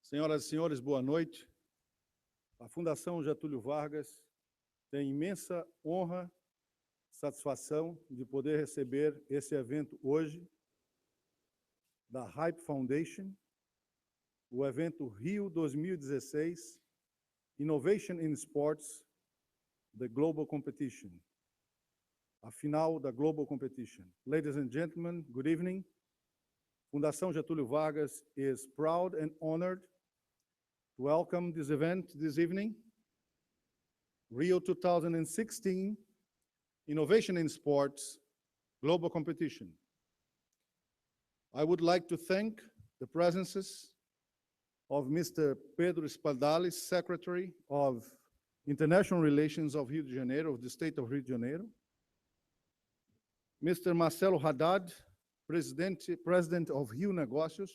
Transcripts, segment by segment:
Senhoras e senhores, boa noite. A Fundação Getúlio Vargas tem imensa honra, satisfação de poder receber esse evento hoje, da Hype Foundation, o evento Rio 2016, Innovation in Sports, the Global Competition, a final da Global Competition. Ladies and gentlemen, good evening. Fundação Getúlio Vargas is proud and honored to welcome this event this evening, Rio 2016, Innovation in Sports, Global Competition. I would like to thank the presences of Mr. Pedro Spadali, Secretary of International Relations of Rio de Janeiro, of the state of Rio de Janeiro, Mr. Marcelo Haddad, President of Rio Negócios,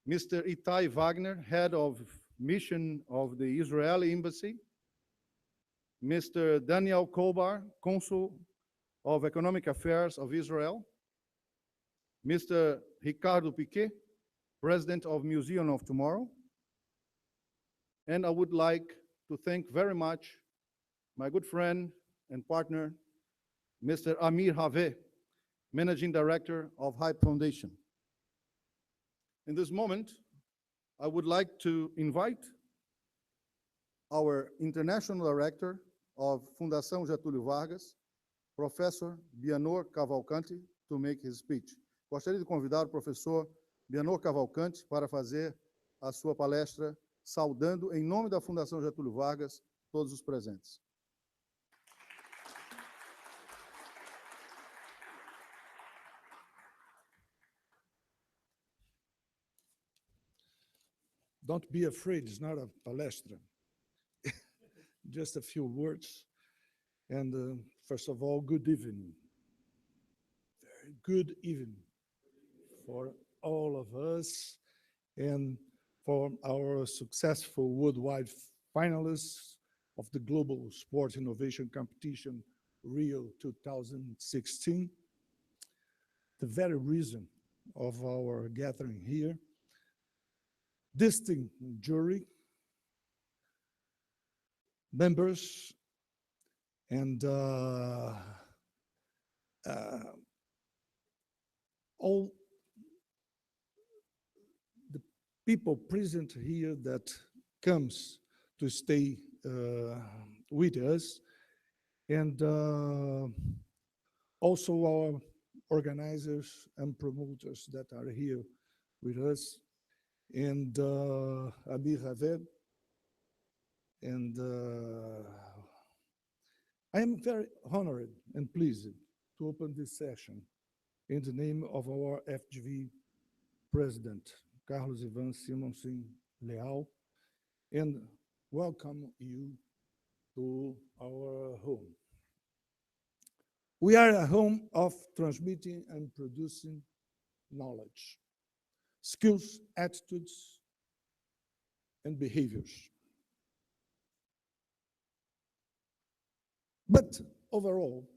Mr. Itai Wagner, Head of Mission of the Israeli Embassy, Mr. Daniel Kobar, Consul of Economic Affairs of Israel, Mr. Ricardo Piquet, President of Museum of Tomorrow, and I would like to thank very much my good friend and partner, Mr. Amir Haveh, Managing Director of Hype Foundation. In this moment, I would like to invite our International Director of Fundação Getúlio Vargas, Professor Bianor Cavalcanti, to make his speech. Gostaria de convidar o professor Bianor Cavalcanti para fazer a sua palestra, saudando, em nome da Fundação Getúlio Vargas, todos os presentes. Don't be afraid, it's not a palestra. Just a few words. And first of all, good evening. Very good evening for all of us and for our successful worldwide finalists of the Global Sport Innovation Competition, Rio 2016. The very reason of our gathering here, distinct jury, members, and all the people present here that comes to stay with us, and also our organizers and promoters that are here with us, and Amir Haveh, and I am very honored and pleased to open this session in the name of our FGV President, Carlos Ivan Simonsen Leal, and welcome you to our home. We are a home of transmitting and producing knowledge, skills, attitudes, and behaviors. But overall,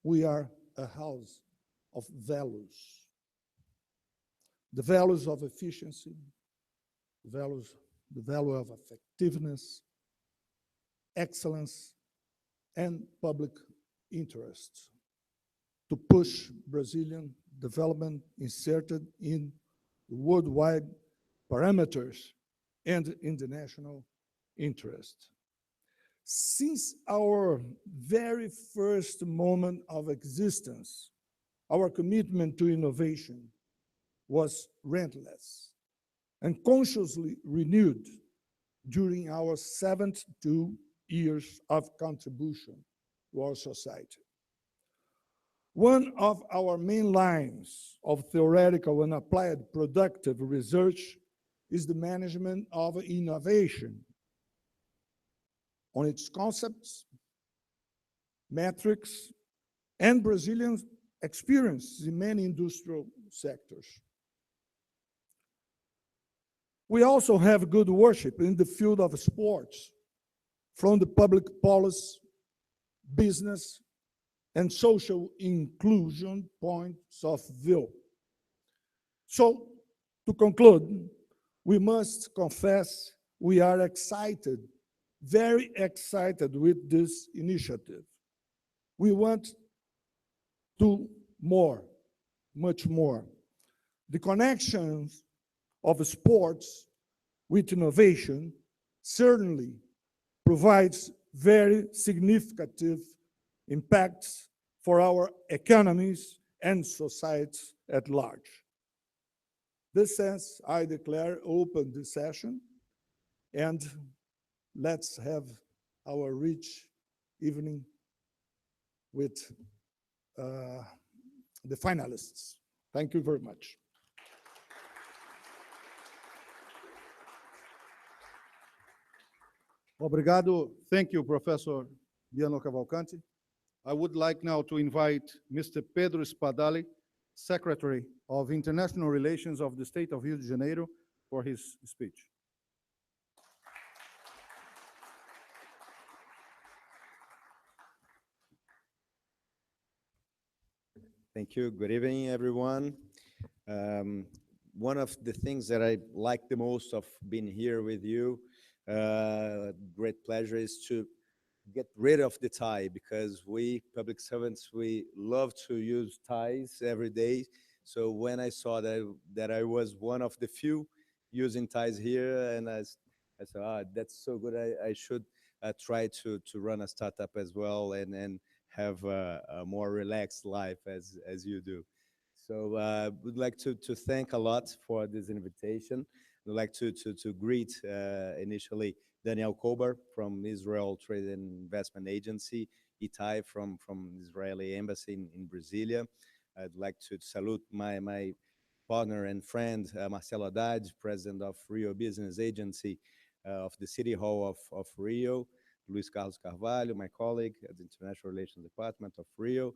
we are a house of values. The values of efficiency, the value of effectiveness, excellence, and public interest to push Brazilian development inserted in worldwide parameters and international interest. Since our very first moment of existence, our commitment to innovation was relentless and consciously renewed during our 72 years of contribution to our society. One of our main lines of theoretical and applied productive research is the management of innovation on its concepts, metrics, and Brazilian experience in many industrial sectors. We also have good worship in the field of sports, from the public policy, business, and social inclusion points of view. So, to conclude, we must confess we are excited, very excited with this initiative. We want to more, much more. The connections of sports with innovation certainly provides very significant impacts for our economies and societies at large. This sense, I declare open this session, and let's have our rich evening with the finalists. Thank you very much. Obrigado. Thank you, Professor Diano Cavalcanti. I would like now to invite Mr. Pedro Spadali, Secretary of International Relations of the State of Rio de Janeiro, for his speech. Thank you. Good evening, everyone. One of the things that I like the most of being here with you, great pleasure, is to get rid of the tie, because we public servants, we love to use ties every day. So when I saw that I was one of the few using ties here, and I said, that's so good. I should try to run a startup as well, and have a more relaxed life as you do. So would like to thank a lot for this invitation. Would like to greet initially Daniel Kober from Israel Trade and Investment Agency, Itai from Israeli Embassy in Brasilia. I'd like to salute my partner and friend, Marcelo Haddad, president of Rio Business Agency of the City Hall of Rio, Luis Carlos Carvalho, my colleague at the International Relations Department of Rio.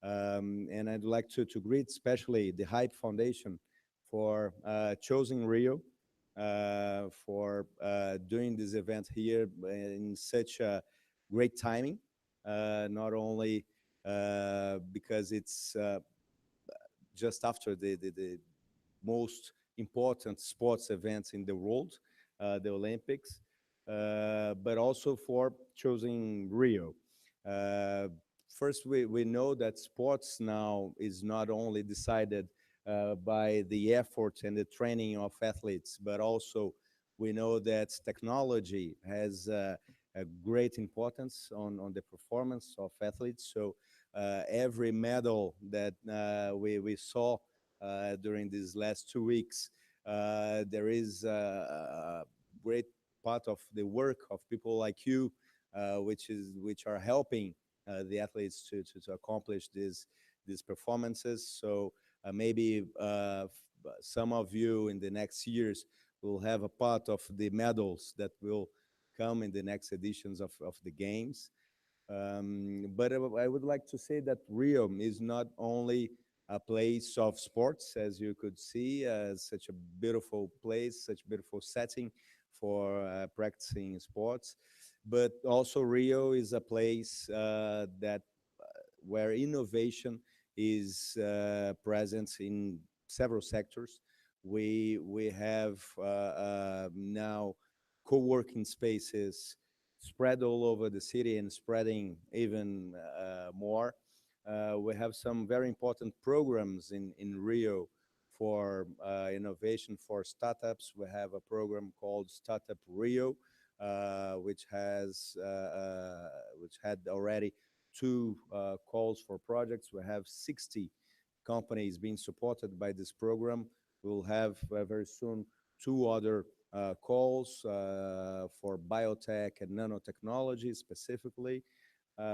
And I'd like to greet especially the Hype Foundation for choosing Rio, for doing this event here in such a great timing, not only because it's just after the most important sports events in the world, the Olympics, but also for choosing Rio. First, we know that sports now is not only decided by the effort and the training of athletes, but also we know that technology has a great importance on the performance of athletes. So every medal that we saw during these last 2 weeks, there is a great part of the work of people like you, which are helping the athletes to accomplish these performances. So maybe some of you in the next years will have a part of the medals that will come in the next editions of the games. But I would like to say that Rio is not only a place of sports, as you could see, such a beautiful place, such a beautiful setting for practicing sports, but also Rio is a place that where innovation is present in several sectors. We have now co-working spaces spread all over the city and spreading even more. We have some very important programs in Rio for innovation for startups. We have a program called Startup Rio, which had already two calls for projects. We have 60 companies being supported by this program. We'll have very soon 2 other calls for biotech and nanotechnology specifically.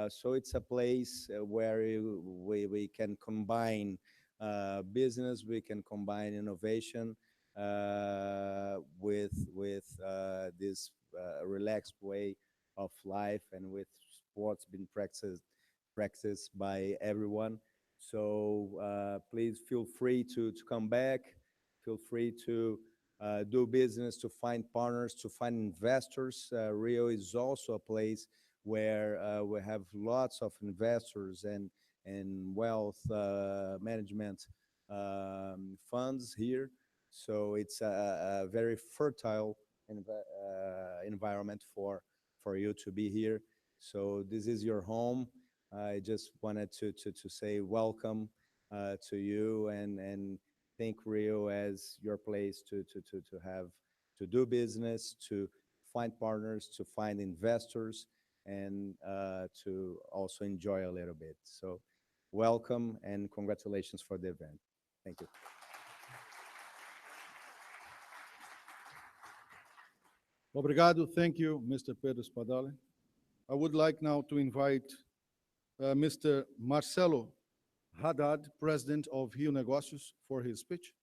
So it's a place where we can combine business, we can combine innovation with this relaxed way of life, and with sports being practiced by everyone. So please feel free to come back. Feel free to do business, to find partners, to find investors. Rio is also a place where we have lots of investors and wealth management funds here. So it's a very fertile environment for you to be here. So this is your home. I just wanted to say welcome to you and think Rio as your place to have to do business, to find partners, to find investors, and to also enjoy a little bit. So welcome and congratulations for the event. Thank you. Obrigado. Thank you, Mr. Pedro Spadale. I would like now to invite Mr. Marcelo Haddad, President of RIO Negócios, for his speech.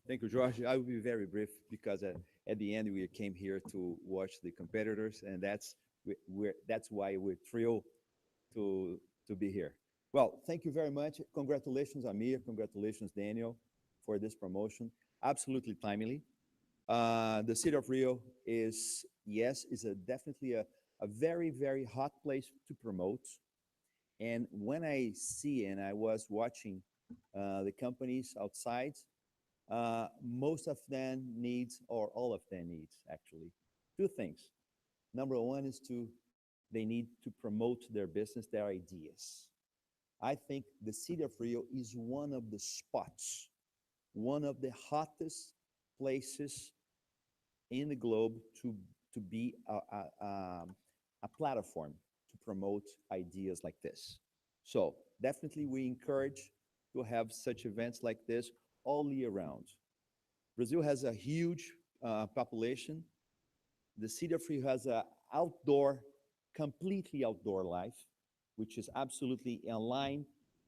Thank you, George. I will be very brief because at the end we came here to watch the competitors, and that's why we're thrilled to be here. Well, thank you very much. Congratulations, Amir. Congratulations, Daniel, for this promotion. Absolutely timely. The city of Rio is, yes, is definitely a very, very hot place to promote. And when I see and I was watching the companies outside, most of them needs, or all of them needs, actually, two things. Number one is they need to promote their business, their ideas. I think the city of Rio is one of the spots, one of the hottest places in the globe to be a platform to promote ideas like this. So definitely we encourage to have such events like this all year round. Brazil has a huge population. The city of Rio has a completely outdoor life, which is absolutely in line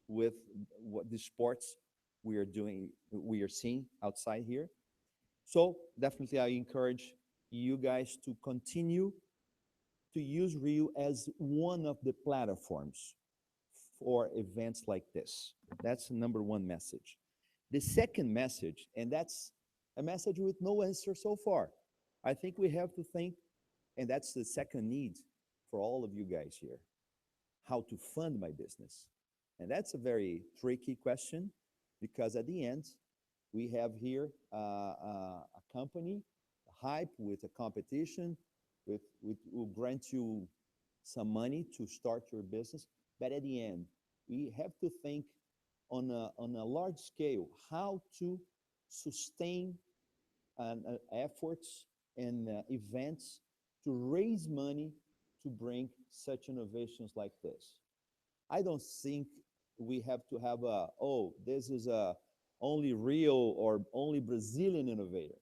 with what the sports we are seeing outside here. So definitely I encourage you guys to continue to use Rio as one of the platforms for events like this. That's the number one message. The second message, and that's a message with no answer so far. I think we have to think, and that's the second need for all of you guys here, how to fund my business. And that's a very tricky question because at the end, we have here a company, a hype with a competition, will grant you some money to start your business. But at the end, we have to think on a large scale how to sustain efforts and events to raise money to bring such innovations like this. I don't think we have to have this is only Rio or only Brazilian innovators.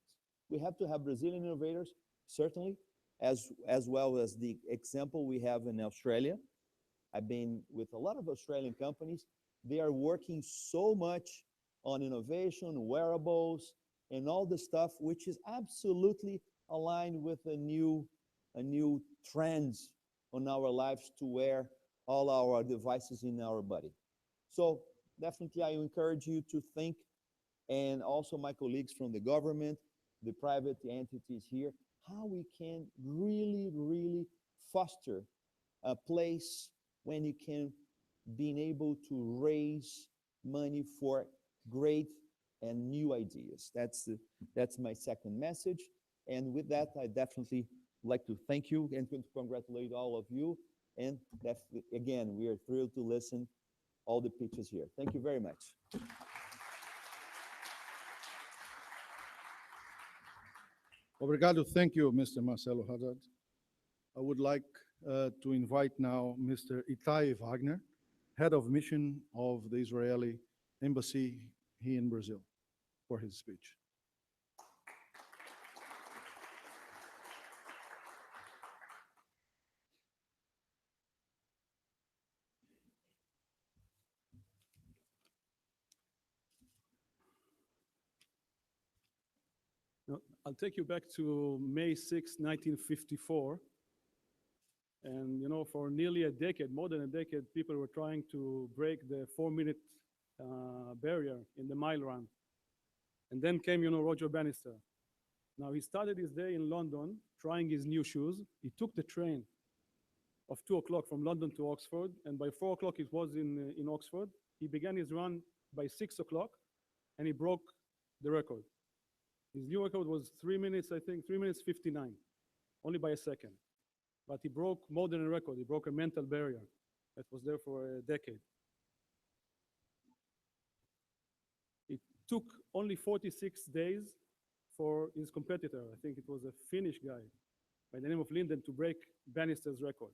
We have to have Brazilian innovators, certainly, as well as the example we have in Australia. I've been with a lot of Australian companies. They are working so much on innovation, wearables, and all the stuff, which is absolutely aligned with a new trends on our lives to wear all our devices in our body. So definitely I encourage you to think, and also my colleagues from the government, the private entities here, how we can really, really foster a place when you can be able to raise money for great and new ideas. That's my second message. And with that, I definitely like to thank you and to congratulate all of you. And again, we are thrilled to listen all the pitches here. Thank you very much. Obrigado. Thank you, Mr. Marcelo Haddad. I would like to invite now Mr. Itai Wagner, Head of Mission of the Israeli Embassy here in Brazil, for his speech. I'll take you back to May 6, 1954. And, you know, for nearly a decade, more than a decade, people were trying to break the 4-minute barrier in the mile run. And then came, you know, Roger Bannister. Now, he started his day in London trying his new shoes. He took the train of 2 o'clock from London to Oxford, and by 4 o'clock it was in Oxford. He began his run by 6 o'clock, and he broke the record. His new record was 3 minutes, I think, 3 minutes 59, only by a second. But he broke more than a record. He broke a mental barrier that was there for a decade. It took only 46 days for his competitor, I think it was a Finnish guy by the name of Linden, to break Bannister's record.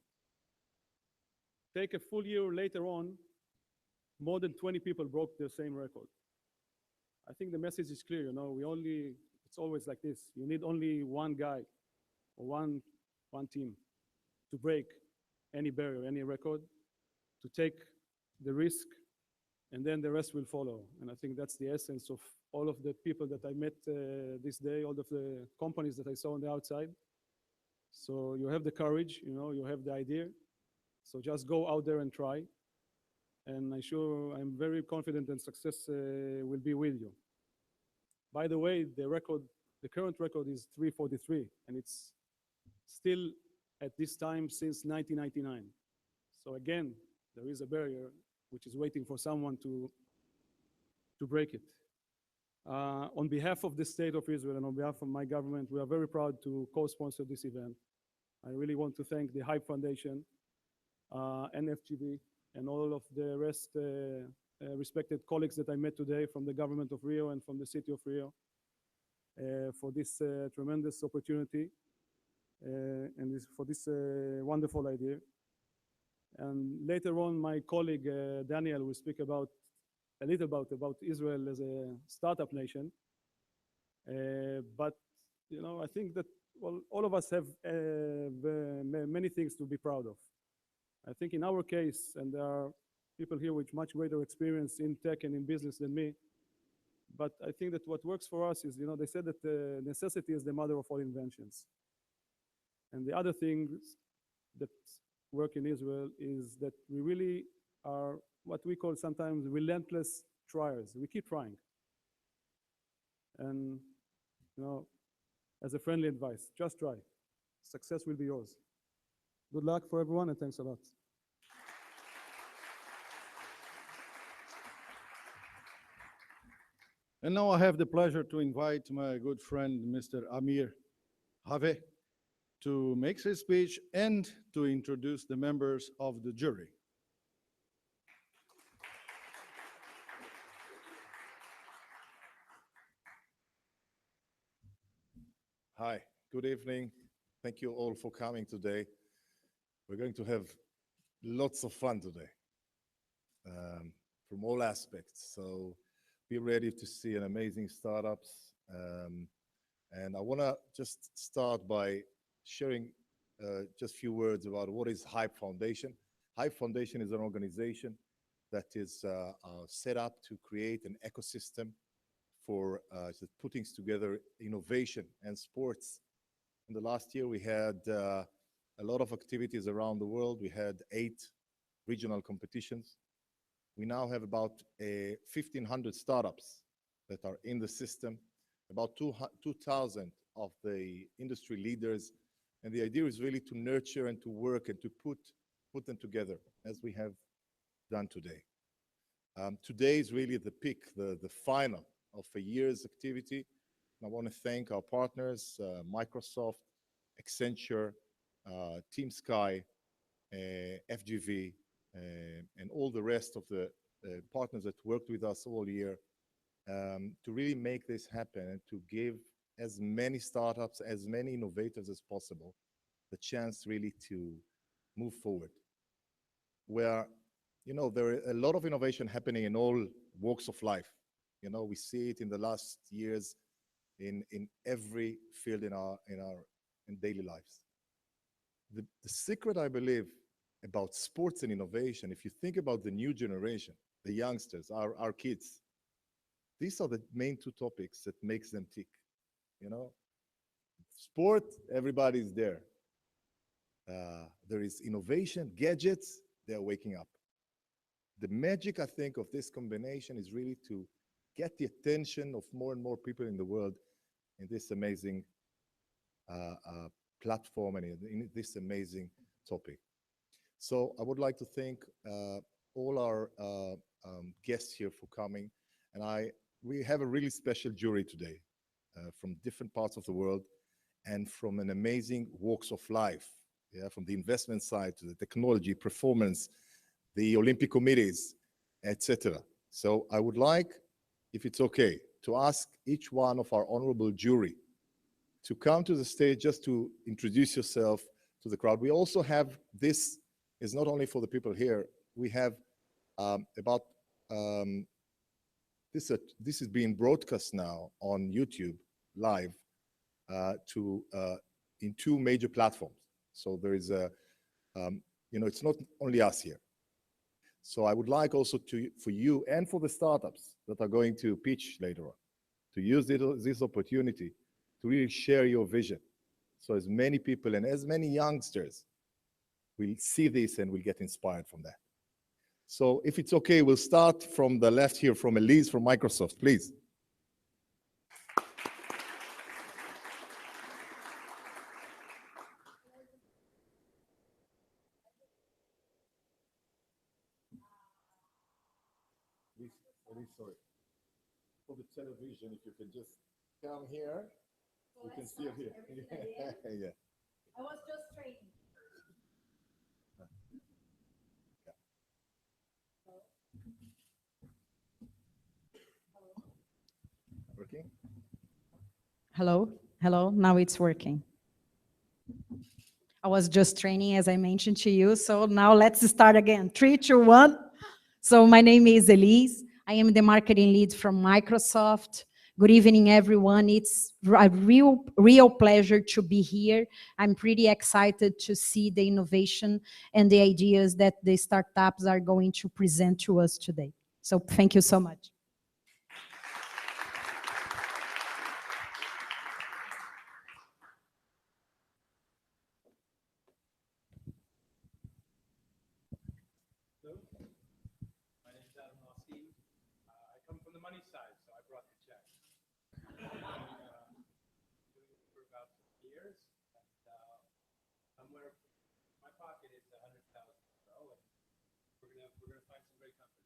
Take a full year later on, more than 20 people broke the same record. I think the message is clear, it's always like this. You need only one guy or one team to break any barrier, any record, to take the risk, and then the rest will follow. And I think that's the essence of all of the people that I met this day, all of the companies that I saw on the outside. So you have the courage, you have the idea. So just go out there and try. And I'm very confident that success will be with you. By the way, the current record is 3:43, and it's still at this time since 1999. So again, there is a barrier which is waiting for someone to break it. On behalf of the State of Israel and on behalf of my government, we are very proud to co-sponsor this event. I really want to thank the Hype Foundation, NFGB, and all of the rest respected colleagues that I met today from the government of Rio and from the city of Rio for this tremendous opportunity and for this wonderful idea. And later on, my colleague Daniel will speak a little about Israel as a startup nation. But I think that all of us have many things to be proud of. I think in our case, and there are people here with much greater experience in tech and in business than me, but I think that what works for us is, they said that necessity is the mother of all inventions. And the other things that work in Israel is that we really are what we call sometimes relentless triers. We keep trying. And, as a friendly advice, just try. Success will be yours. Good luck for everyone, and thanks a lot. And now I have the pleasure to invite my good friend, Mr. Ampiref, to make his speech and to introduce the members of the jury. Hi, good evening. Thank you all for coming today. We're going to have lots of fun today from all aspects. So be ready to see an amazing startups. And I want to just start by sharing just a few words about what is Hype Foundation. Hype Foundation is an organization that is set up to create an ecosystem for putting together innovation and sports. In the last year, we had a lot of activities around the world. We had 8 regional competitions. We now have about 1,500 startups that are in the system, about 2,000 of the industry leaders. And the idea is really to nurture and to work and to put them together as we have done today. Today is really the peak, the final of a year's activity. And I want to thank our partners, Microsoft, Accenture, Team Sky, FGV, and all the rest of the partners that worked with us all year to really make this happen and to give as many startups, as many innovators as possible, the chance really to move forward. Where, there are a lot of innovation happening in all walks of life. We see it in the last years in every field in daily lives. The secret, I believe, about sports and innovation, if you think about the new generation, the youngsters, our kids, these are the main 2 topics that makes them tick. Sport, everybody's there. There is innovation, gadgets, they're waking up. The magic, I think, of this combination is really to get the attention of more and more people in the world in this amazing platform and in this amazing topic. So I would like to thank all our guests here for coming. And we have a really special jury today from different parts of the world and from an amazing walks of life. Yeah, from the investment side to the technology, performance, the Olympic committees, etc. So I would like, if it's okay, to ask each one of our honorable jury to come to the stage just to introduce yourself to the crowd. We also have, this is not only for the people here, we have this is being broadcast now on YouTube live in 2 major platforms. So there is it's not only us here. So I would like also for you and for the startups that are going to pitch later on, to use this opportunity to really share your vision. So as many people and as many youngsters will see this and will get inspired from that. So if it's okay, we'll start from the left here, from Elise from Microsoft, please. Elise, sorry. For the television, if you can just come here, you can see it here. Yeah. I was just training. Working? Hello, hello, now it's working. I was just training, as I mentioned to you, so now let's start again. 3, 2, 1. So my name is Elise. I am the marketing lead from Microsoft. Good evening, everyone. It's a real pleasure to be here. I'm pretty excited to see the innovation and the ideas that the startups are going to present to us today. So thank you so much. I come from the money side, so I brought the check. Doing it for about years, and somewhere in my pocket is €100,000, and we're gonna find some great companies.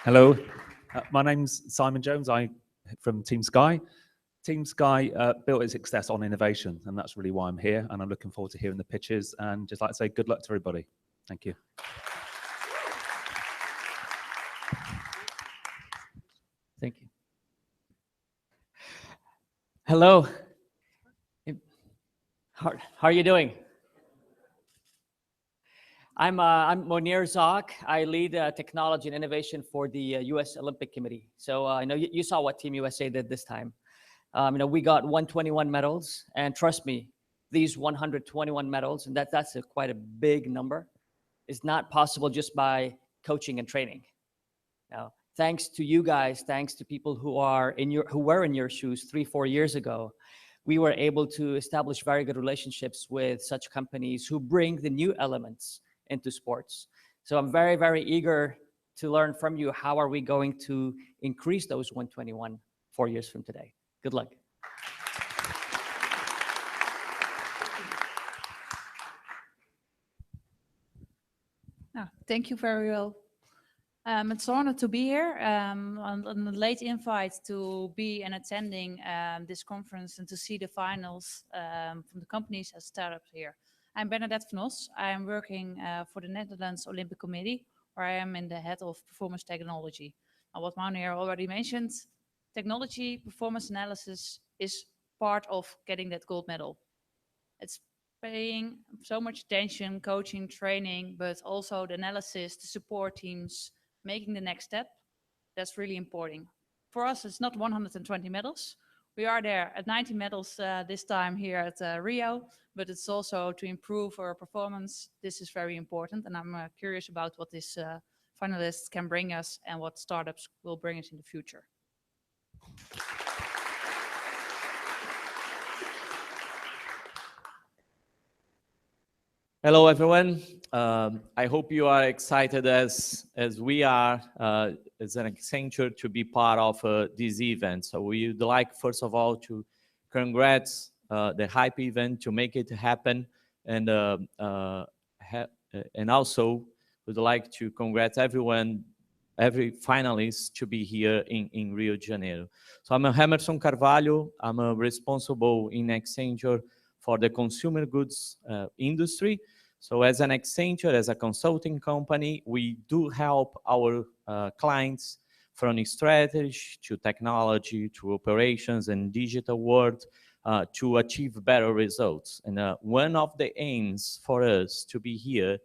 Hello, my name's Simon Jones. I'm from Team Sky. Team Sky built its success on innovation, and that's really why I'm here, and I'm looking forward to hearing the pitches, and just like to say good luck to everybody. Thank you. Thank you. Hello. How are you doing? I'm Monir Zak. I lead technology and innovation for the U.S. Olympic Committee. So I know you saw what Team USA did this time. We got 121 medals, and trust me, these 121 medals, and that's quite a big number, is not possible just by coaching and training. Now, thanks to you guys, thanks to people who were in your shoes 3-4 years ago, we were able to establish very good relationships with such companies who bring the new elements into sports. So I'm very, very eager to learn from you. How are we going to increase those 121 4 years from today? Good luck. Thank you very well. It's an honor to be here on a late invite to be and attending this conference and to see the finals from the companies as startups here. I'm Bernadette van Os. I am working for the Netherlands Olympic Committee, where I am in the head of performance technology. And what Monir already mentioned, technology performance analysis is part of getting that gold medal. It's paying so much attention, coaching, training, but also the analysis, the support teams, making the next step. That's really important. For us, it's not 120 medals. We are there at 90 medals this time here at RIO, but it's also to improve our performance. This is very important, and I'm curious about what these finalists can bring us and what startups will bring us in the future. Hello, everyone. I hope you are excited as we are as an Accenture to be part of this event. So we would like, first of all, to congrats the hype event to make it happen. And and also would like to congratulate everyone, every finalist to be here in Rio de Janeiro. So I'm Emerson Carvalho. I'm responsible in Accenture for the consumer goods industry. So as an Accenture, as a consulting company, we do help our clients from strategy to technology to operations and digital world to achieve better results. And one of the aims for us to be here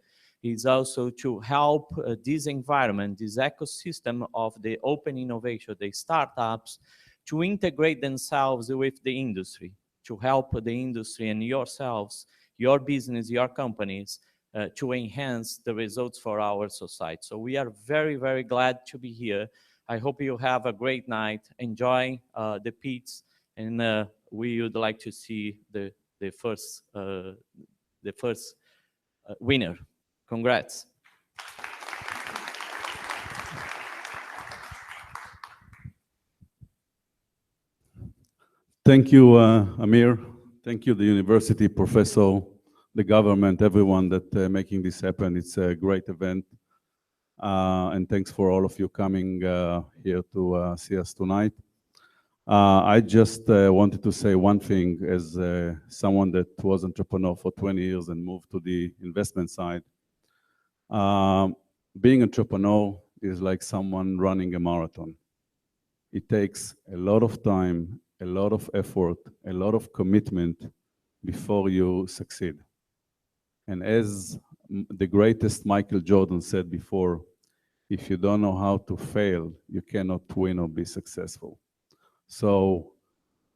is also to help this environment, this ecosystem of the open innovation, the startups, to integrate themselves with the industry, to help the industry and yourselves, your business, your companies, to enhance the results for our society. So we are very, very glad to be here. I hope you have a great night, enjoy the pits, and we would like to see the first winner. Congrats. Thank you, Amir. Thank you, the university, professor, the government, everyone that making this happen. It's a great event. And thanks for all of you coming here to see us tonight. I just wanted to say one thing as someone that was entrepreneur for 20 years and moved to the investment side. Being entrepreneur is like someone running a marathon. It takes a lot of time, a lot of effort, a lot of commitment before you succeed. And as the greatest Michael Jordan said before, if you don't know how to fail, you cannot win or be successful. So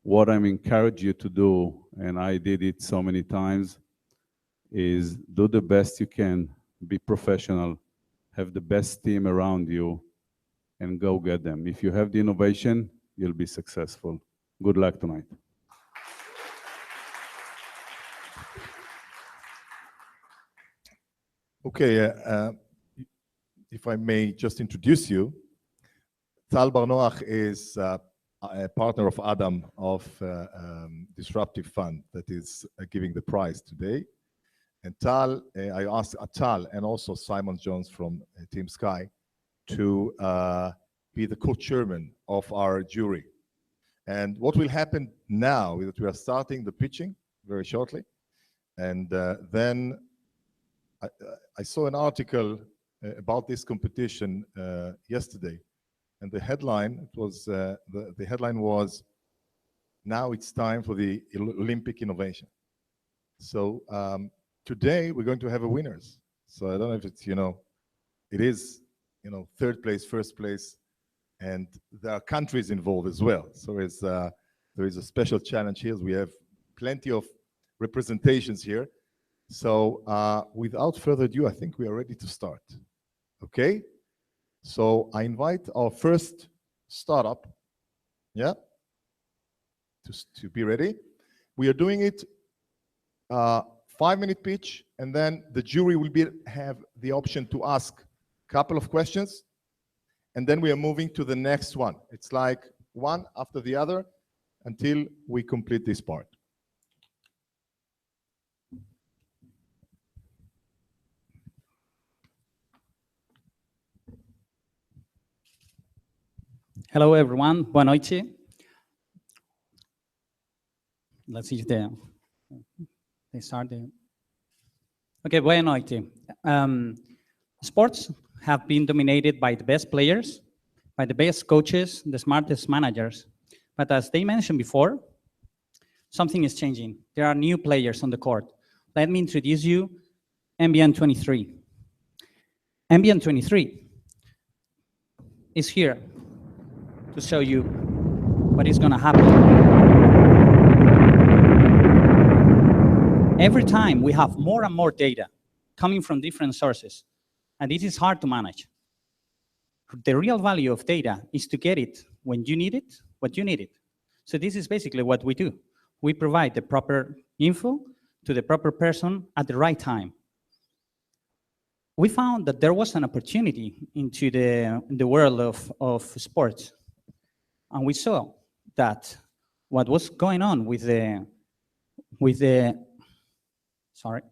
what I'm encouraging you to do, and I did it so many times, is do the best you can, be professional, have the best team around you, and go get them. If you have the innovation, you'll be successful. Good luck tonight. Okay, if I may just introduce you, Tal Bar-Noach is a partner of Adam of Disruptive Fund that is giving the prize today. And Tal, I asked Tal and also Simon Jones from Team Sky to be the co-chairman of our jury. And what will happen now is that we are starting the pitching very shortly. And then I saw an article about this competition yesterday. And the headline was, the headline was, now it's time for the Olympic innovation. So today we're going to have a winners. So I don't know if it's, it is, third place, first place, and there are countries involved as well. So there is a special challenge here. We have plenty of representations here. So without further ado, I think we are ready to start. Okay? So I invite our first startup, yeah, to be ready. We are doing it 5-minute pitch, and then the jury will have the option to ask a couple of questions, and then we are moving to the next one. It's like one after the other until we complete this part. Hello, everyone. Boa noite. Let's see if they start. Okay, boa noite. Sports have been dominated by the best players, by the best coaches, the smartest managers. But as they mentioned before, something is changing. There are new players on the court. Let me introduce you MBN 23. MBN 23 is here to show you what is going to happen. Every time we have more and more data coming from different sources, and it is hard to manage. The real value of data is to get it when you need it, what you need it. So this is basically what we do. We provide the proper info to the proper person at the right time. We found that there was an opportunity into the world of sports. And we saw that what was going on with the with the, sorry,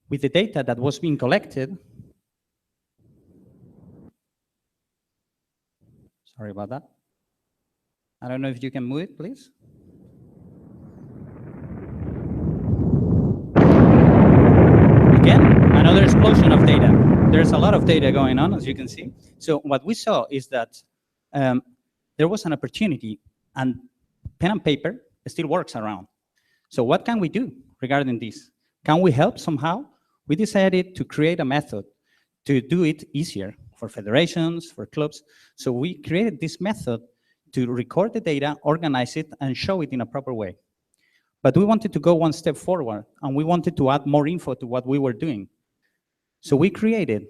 with the data that was being collected, sorry about that. I don't know if you can move it, please. Again, another explosion of data. There's a lot of data going on, as you can see. So what we saw is that there was an opportunity, and pen and paper still works around. So what can we do regarding this? Can we help somehow? We decided to create a method to do it easier for federations, for clubs. So we created this method to record the data, organize it, and show it in a proper way. But we wanted to go one step forward, and we wanted to add more info to what we were doing. So we created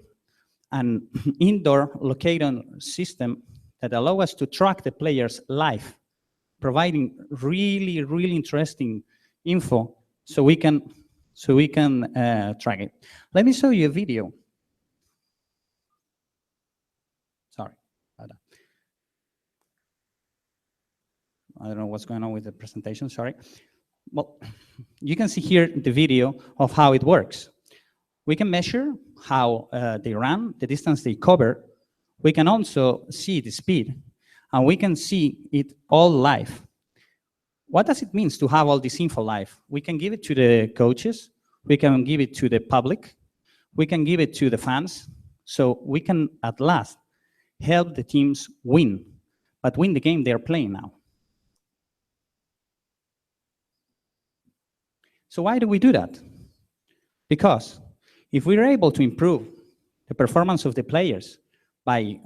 an indoor locator system that allows us to track the players live, providing really, really interesting info so we can track it. Let me show you a video. Sorry. I don't know what's going on with the presentation, sorry. Well, you can see here the video of how it works. We can measure how they run, the distance they cover. We can also see the speed, and we can see it all live. What does it mean to have all this info live? We can give it to the coaches, we can give it to the public, we can give it to the fans, so we can at last help the teams win, but win the game they're playing now. So why do we do that? Because if we're able to improve the performance of the players by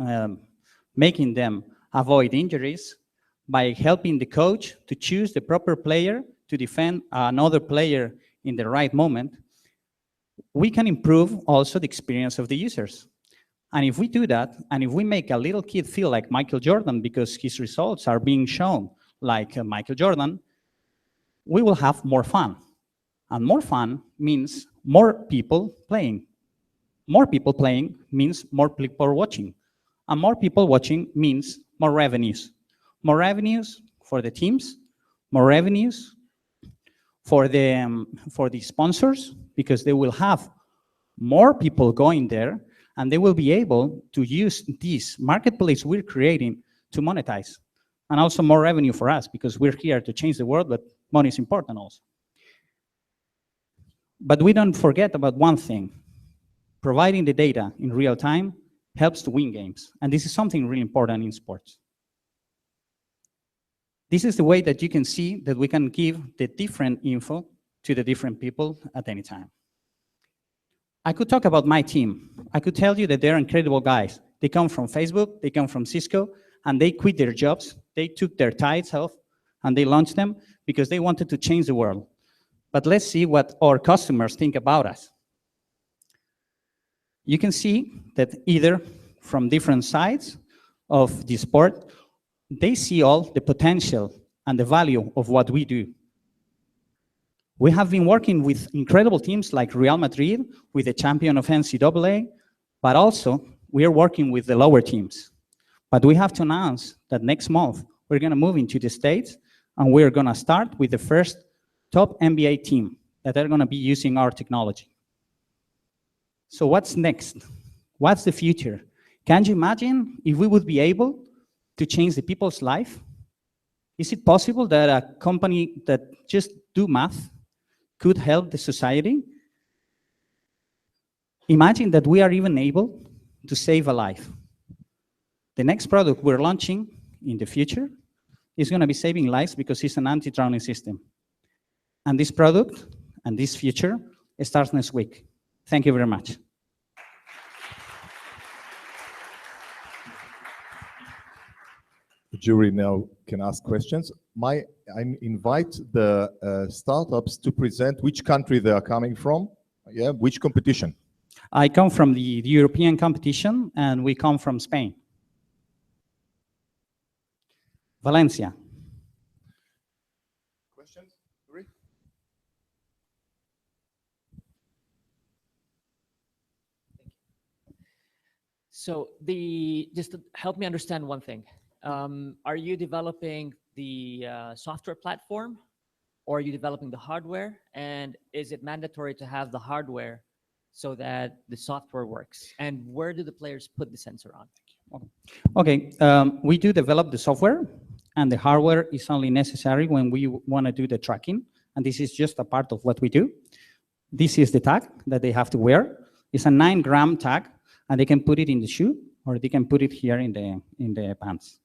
making them avoid injuries, by helping the coach to choose the proper player to defend another player in the right moment, we can improve also the experience of the users. And if we do that, and if we make a little kid feel like Michael Jordan because his results are being shown like Michael Jordan, we will have more fun. And more fun means more people playing. More people playing means more people watching. And more people watching means more revenues. More revenues for the teams, more revenues for the sponsors, because they will have more people going there, and they will be able to use this marketplace we're creating to monetize. And also more revenue for us, because we're here to change the world, but money is important also. But we don't forget about one thing. Providing the data in real time helps to win games. And this is something really important in sports. This is the way that you can see that we can give the different info to the different people at any time. I could talk about my team. I could tell you that they're incredible guys. They come from Facebook, they come from Cisco, and they quit their jobs. They took their tithes off, and they launched them because they wanted to change the world. But let's see what our customers think about us. You can see that either from different sides of the sport, they see all the potential and the value of what we do. We have been working with incredible teams like Real Madrid, with the champion of NCAA, but also we are working with the lower teams. But we have to announce that next month, we're gonna move into the States, and we're gonna start with the first top NBA team that are gonna be using our technology. So what's next? What's the future? Can you imagine if we would be able to change the people's life? Is it possible that a company that just do math could help the society? Imagine that we are even able to save a life. The next product we're launching in the future is going to be saving lives because it's an anti-drowning system. And this product and this future starts next week. Thank you very much. The jury now can ask questions. I invite the startups to present which country they are coming from, which competition. I come from the European competition, and we come from Spain. Valencia. Questions, jury? So just to help me understand one thing. Are you developing the software platform, or are you developing the hardware? And is it mandatory to have the hardware so that the software works? And where do the players put the sensor on? Okay, we do develop the software, and the hardware is only necessary when we want to do the tracking, and this is just a part of what we do. This is the tag that they have to wear. It's a 9-gram tag, and they can put it in the shoe, or they can put it here in the pants.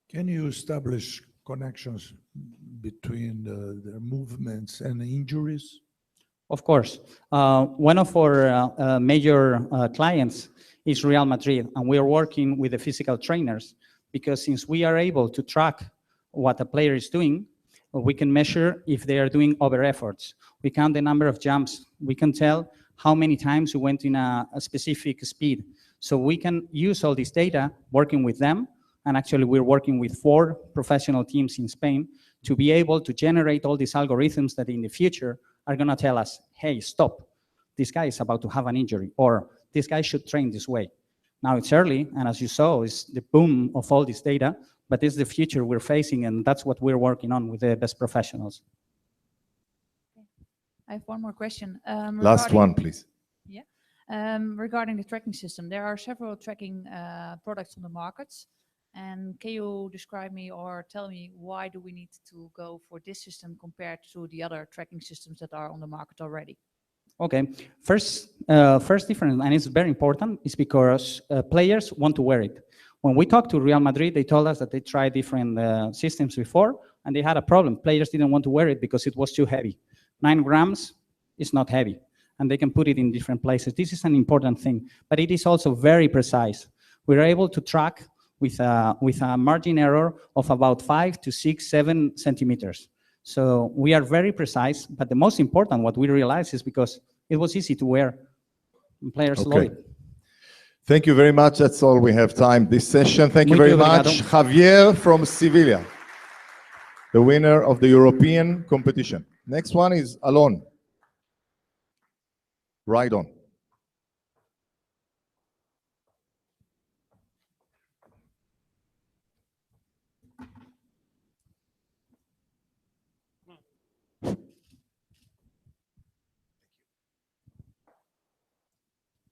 Can you establish connections between their movements and injuries? Of course. One of our major clients is Real Madrid, and we are working with the physical trainers, because since we are able to track what a player is doing, we can measure if they are doing over efforts. We count the number of jumps. We can tell how many times we went in a specific speed. So we can use all this data working with them. And actually, we're working with 4 professional teams in Spain to be able to generate all these algorithms that in the future are going to tell us, hey, stop. This guy is about to have an injury, or this guy should train this way. Now it's early, and as you saw, it's the boom of all this data, but it's the future we're facing, and that's what we're working on with the best professionals. I have one more question. Last one, please. Yeah. Regarding the tracking system, there are several tracking products on the market. And can you describe me or tell me why do we need to go for this system compared to the other tracking systems that are on the market already? Okay, first difference, and it's very important, is because players want to wear it. When we talked to Real Madrid, they told us that they tried different systems before, and they had a problem. Players didn't want to wear it because it was too heavy. 9 grams is not heavy, and they can put it in different places. This is an important thing, but it is also very precise. We're able to track with a margin error of about 5 to 6, 7 centimeters. So we are very precise, but the most important, what we realized, is because it was easy to wear. And players love it. Thank you very much. That's all we have time this session. Thank you very much. Javier from Sevilla, the winner of the European competition. Next one is Alon. Ryon.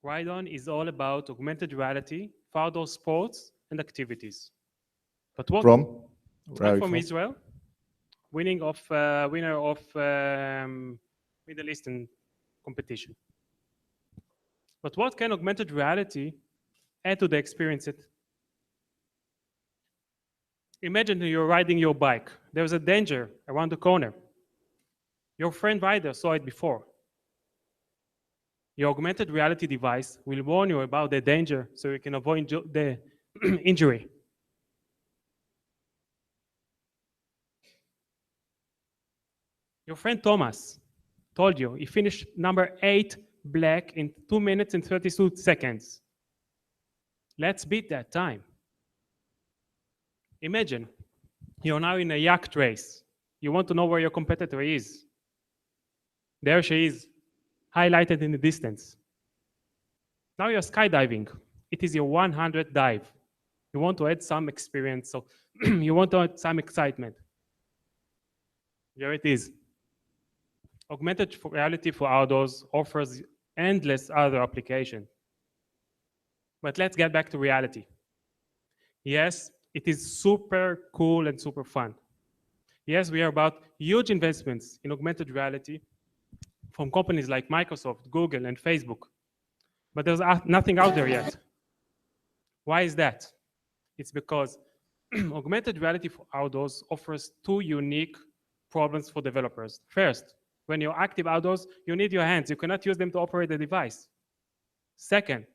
Ryon is all about augmented reality for outdoor sports and activities. But what? From? I'm from Israel, winner of Middle Eastern competition. But what can augmented reality add to the experience? Imagine you're riding your bike. There's a danger around the corner. Your friend rider saw it before. Your augmented reality device will warn you about the danger so you can avoid the injury. Your friend Thomas told you he finished number 8 black in 2 minutes and 32 seconds. Let's beat that time. Imagine you're now in a yacht race. You want to know where your competitor is. There she is, highlighted in the distance. Now you're skydiving. It is your 100th dive. You want to add some experience, so you want to add some excitement. Here it is. Augmented reality for outdoors offers endless other applications. But let's get back to reality. Yes, it is super cool and super fun. Yes, we are about huge investments in augmented reality from companies like Microsoft, Google, and Facebook. But there's nothing out there yet. Why is that? It's because augmented reality for outdoors offers 2 unique problems for developers. First, when you're active outdoors, you need your hands. You cannot use them to operate the device. Second,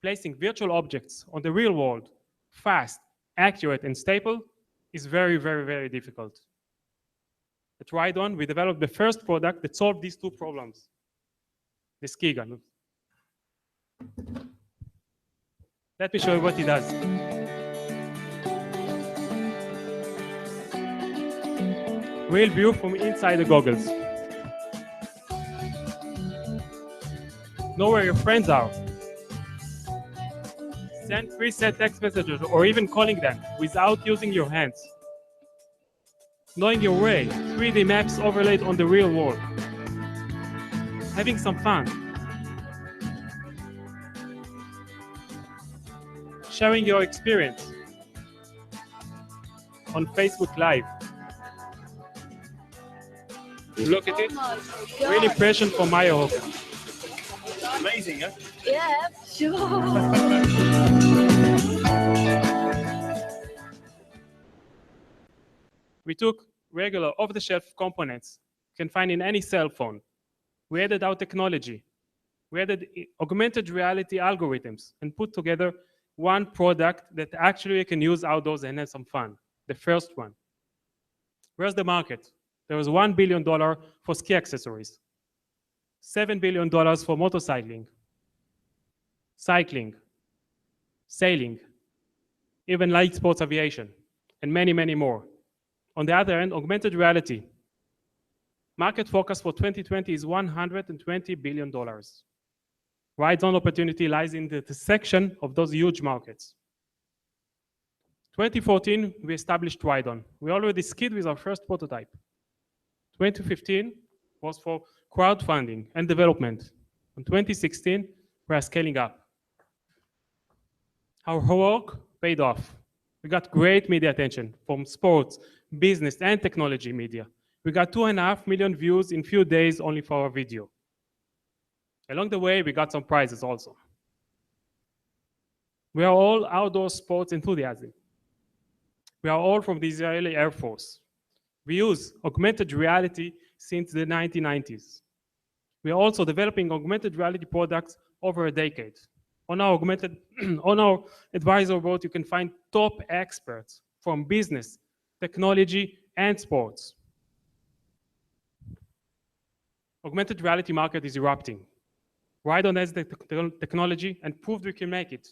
placing virtual objects on the real world, fast, accurate, and stable, is very, very, very difficult. At Ryon, we developed the first product that solved these 2 problems, the ski gun. Let me show you what it does. Real view from inside the goggles. know where your friends are, send preset text messages or even calling them without using your hands, knowing your way, 3D maps overlaid on the real world, having some fun, sharing your experience on Facebook Live. Look at it. Real impression from Maya. Amazing, huh? Yeah, sure. We took regular off-the-shelf components you can find in any cell phone. We added our technology. We added augmented reality algorithms and put together one product that actually you can use outdoors and have some fun. The first one. Where's the market? There was $1 billion for ski accessories, $7 billion for motorcycling, cycling, sailing, even light sports aviation, and many, many more. On the other end, augmented reality. Market forecast for 2020 is $120 billion. Ride-on opportunity lies in the section of those huge markets. 2014, we established Ride-on. We already skied with our first prototype. 2015 was for crowdfunding and development. In 2016, we are scaling up. Our work paid off. We got great media attention from sports, business, and technology media. We got 2.5 million views in few days only for our video. Along the way, we got some prizes also. We are all outdoor sports enthusiasts. We are all from the Israeli Air Force. We use augmented reality since the 1990s. We are also developing augmented reality products over a decade. On our on our advisor board, you can find top experts from business, technology, and sports. Augmented reality market is erupting. Ride-on has the technology and proved we can make it.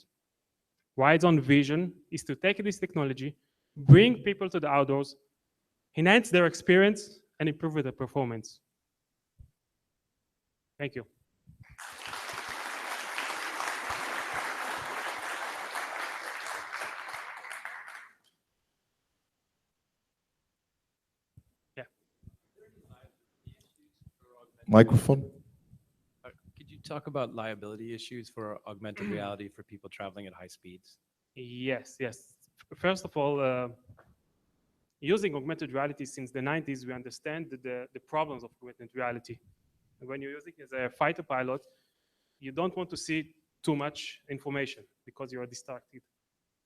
Ride-on vision is to take this technology, bring people to the outdoors, enhance their experience, and improve their performance. Thank you. Yeah. Microphone. Could you talk about liability issues for augmented reality for people traveling at high speeds? Yes, yes. First of all, using augmented reality since the 90s, we understand the problems of augmented reality. And when you're using it as a fighter pilot, you don't want to see too much information because you're distracted.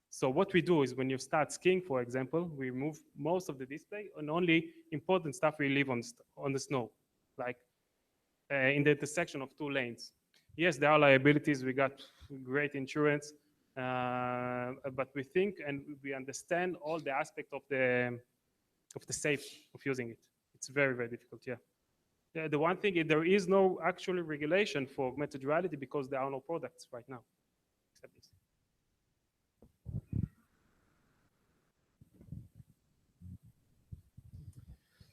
So what we do is when you start skiing, for example, we remove most of the display and only important stuff we leave on the snow, like in the intersection of two lanes. Yes, there are liabilities. We got great insurance, but we think and we understand all the aspect of the safety of using it. It's very, very difficult, yeah. The one thing is there is no actual regulation for augmented reality because there are no products right now. Except this.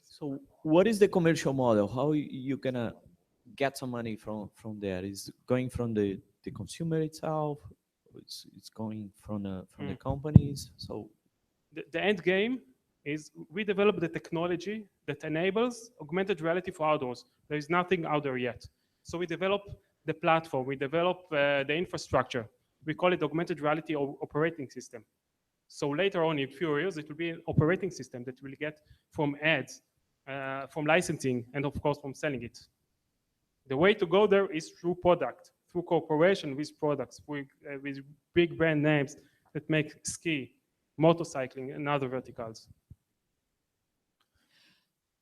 So what is the commercial model? How you gonna get some money from there? Is it going from the consumer itself? It's going from the companies. So the end game is we develop the technology that enables augmented reality for outdoors. There is nothing out there yet. So we develop the platform, we develop the infrastructure. We call it augmented reality operating system. So later on in few years, it will be an operating system that will get from ads, from licensing, and of course from selling it. The way to go there is through product, through cooperation with products, with big brand names that make ski, motorcycling, and other verticals.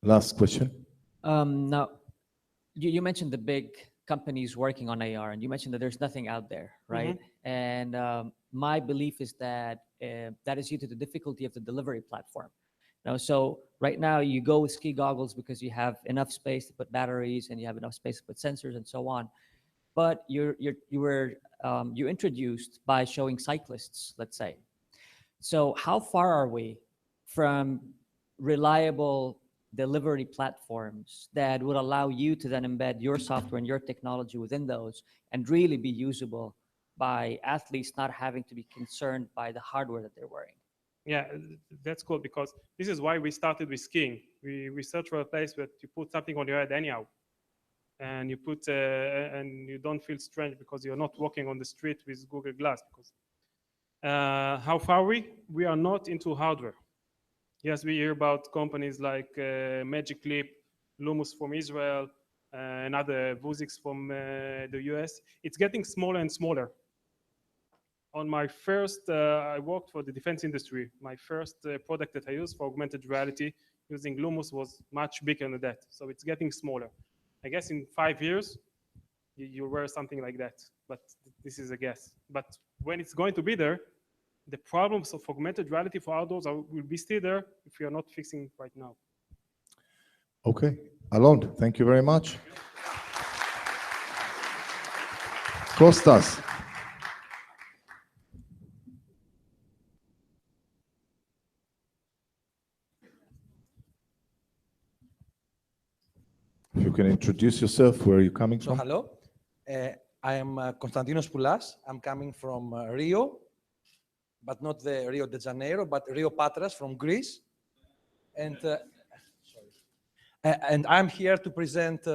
Last question. Now, you mentioned the big companies working on AR, and you mentioned that there's nothing out there, right? And my belief is that that is due to the difficulty of the delivery platform. Now, so right now you go with ski goggles because you have enough space to put batteries and you have enough space to put sensors and so on. But you introduced by showing cyclists, let's say. So how far are we from reliable delivery platforms that would allow you to then embed your software and your technology within those and really be usable by athletes not having to be concerned by the hardware that they're wearing. Yeah, that's cool because this is why we started with skiing. We searched for a place where you put something on your head anyhow, and you put and you don't feel strange because you're not walking on the street with Google Glass. Because how far we are not into hardware. Yes, we hear about companies like Magic Leap, Lumos from Israel, and other Vuzix from the US. It's getting smaller and smaller. On my first, I worked for the defense industry. My first product that I used for augmented reality using Lumos was much bigger than that. So it's getting smaller. I guess in 5 years, you'll wear something like that. But this is a guess. But when it's going to be there, the problems of augmented reality for outdoors will be still there if we are not fixing right now. Okay, Alon, thank you very much. Kostas. If you can introduce yourself, where are you coming from? Hello, I am Konstantinos Poulas. I'm coming from Rio, but not the Rio de Janeiro, but Rio Patras from Greece. And I'm here to present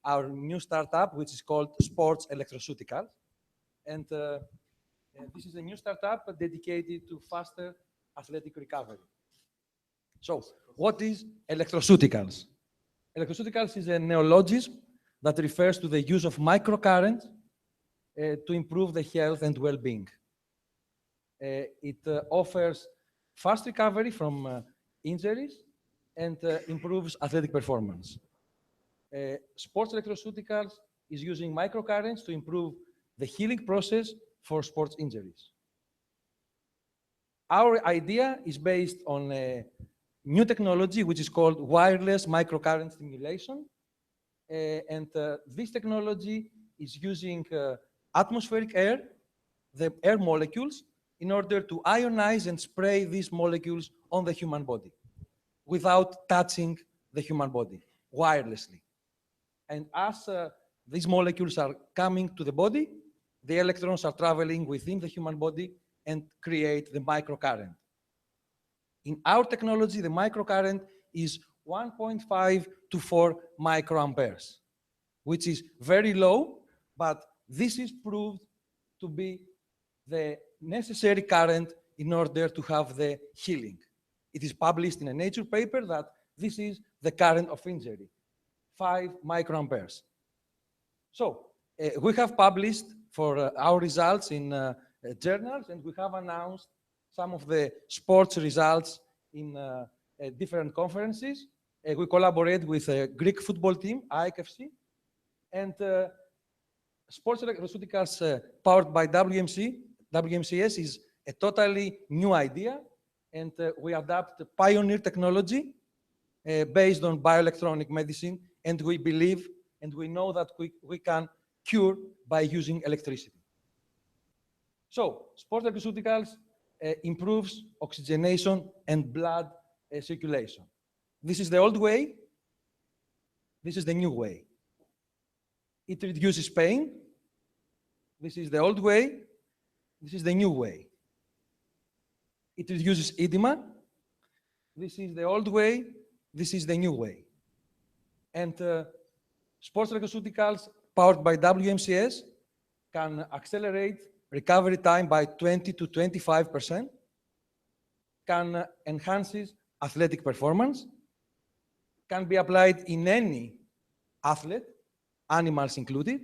our new startup, which is called Sports Electroceuticals. And this is a new startup dedicated to faster athletic recovery. So, what is electroceuticals? Electroceuticals is a neologism that refers to the use of microcurrent to improve the health and well-being. It offers fast recovery from injuries and improves athletic performance. Sports electroceuticals is using microcurrents to improve the healing process for sports injuries. Our idea is based on a new technology, which is called wireless microcurrent stimulation. This technology is using atmospheric air, the air molecules, in order to ionize and spray these molecules on the human body without touching the human body wirelessly. And as these molecules are coming to the body, the electrons are traveling within the human body and create the microcurrent. In our technology, the microcurrent is 1.5 to 4 microamperes, which is very low, but this is proved to be the necessary current in order to have the healing. It is published in a Nature paper that this is the current of injury, 5 microamperes. So we have published for our results in journals, and we have announced some of the sports results in different conferences. We collaborate with a Greek football team, AEK, and Sports Electroceuticals powered by WMCS is a totally new idea, and we adapt pioneer technology based on bioelectronic medicine, and we believe and we know that we can cure by using electricity. So, sports electroceuticals improves oxygenation and blood circulation. This is the old way. This is the new way. It reduces pain. This is the old way. This is the new way. It reduces edema. This is the old way. This is the new way. And sports electroceuticals powered by WMCS can accelerate recovery time by 20 to 25%, can enhances athletic performance, can be applied in any athlete, animals included,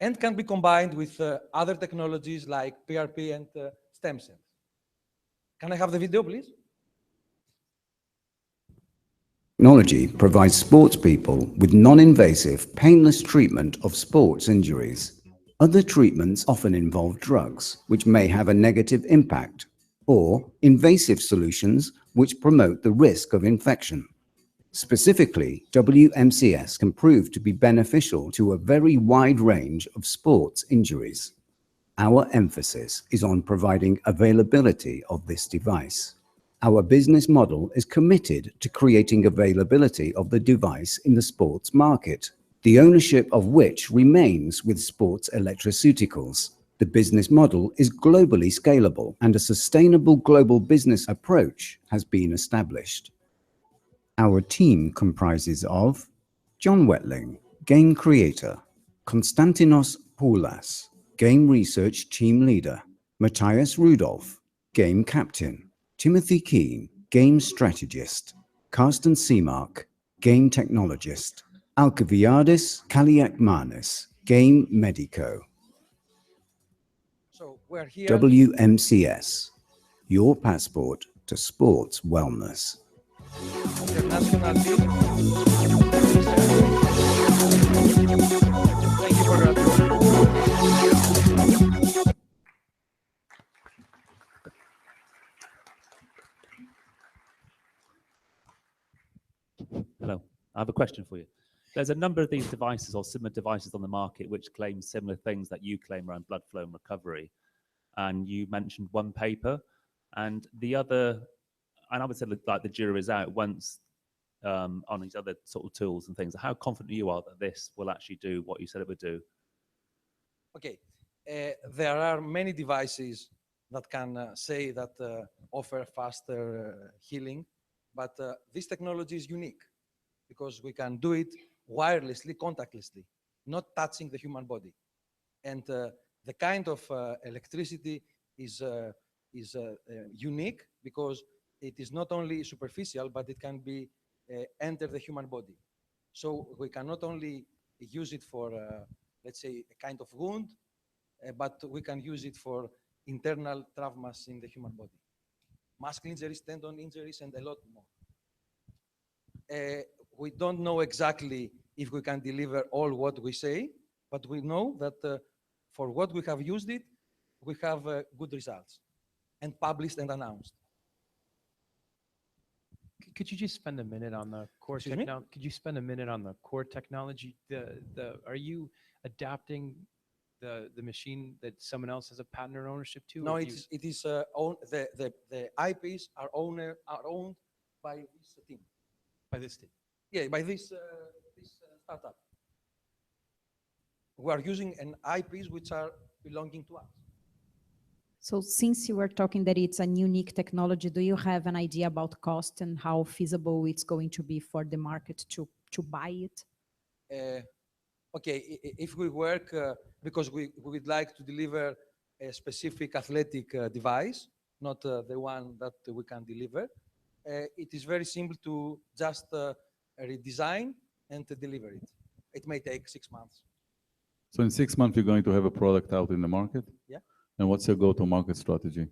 and can be combined with other technologies like PRP and stem cells. Can I have the video, please? Technology provides sports people with non-invasive, painless treatment of sports injuries. Other treatments often involve drugs, which may have a negative impact, or invasive solutions which promote the risk of infection. Specifically, WMCS can prove to be beneficial to a very wide range of sports injuries. Our emphasis is on providing availability of this device. Our business model is committed to creating availability of the device in the sports market, the ownership of which remains with Sports Electroceuticals. The business model is globally scalable and a sustainable global business approach has been established. Our team comprises of John Wetling, Game Creator, Konstantinos Poulas, Game Research Team Leader, Matthias Rudolph, Game Captain, Timothy Keane, Game Strategist, Carsten Seamark, Game Technologist, Alciviadis Kaliakmanis, Game Medico. So we're here. WMCS, your passport to sports wellness. International team. Thank you for that. Hello, I have a question for you. There's a number of these devices or similar devices on the market which claim similar things that you claim around blood flow and recovery. And you mentioned one paper and the other, and I would say like the jury is out once on these other sort of tools and things. How confident you are that this will actually do what you said it would do? Okay, there are many devices that can say that offer faster healing, but this technology is unique because we can do it wirelessly, contactlessly, not touching the human body. And the kind of electricity is unique because it is not only superficial, but it can be enter the human body. So we can not only use it for, let's say, a kind of wound, but we can use it for internal traumas in the human body. Muscle injuries, tendon injuries, and a lot more. We don't know exactly if we can deliver all what we say, but we know that for what we have used it, we have good results and published and announced. Could you just spend a minute on the core technology? Could you spend a minute on the core technology? Are you adapting the machine that someone else has a patent or ownership to? No, it is owned. The IPs are owned by this team. By this team? Yeah, by this startup. We are using an IPs which are belonging to us. So since you were talking that it's a unique technology, do you have an idea about cost and how feasible it's going to be for the market to buy it? Okay, if we work, because we would like to deliver a specific athletic device, not the one that we can deliver, it is very simple to just redesign and to deliver it. It may take 6 months. So in 6 months, you're going to have a product out in the market? Yeah. And what's your go-to-market strategy?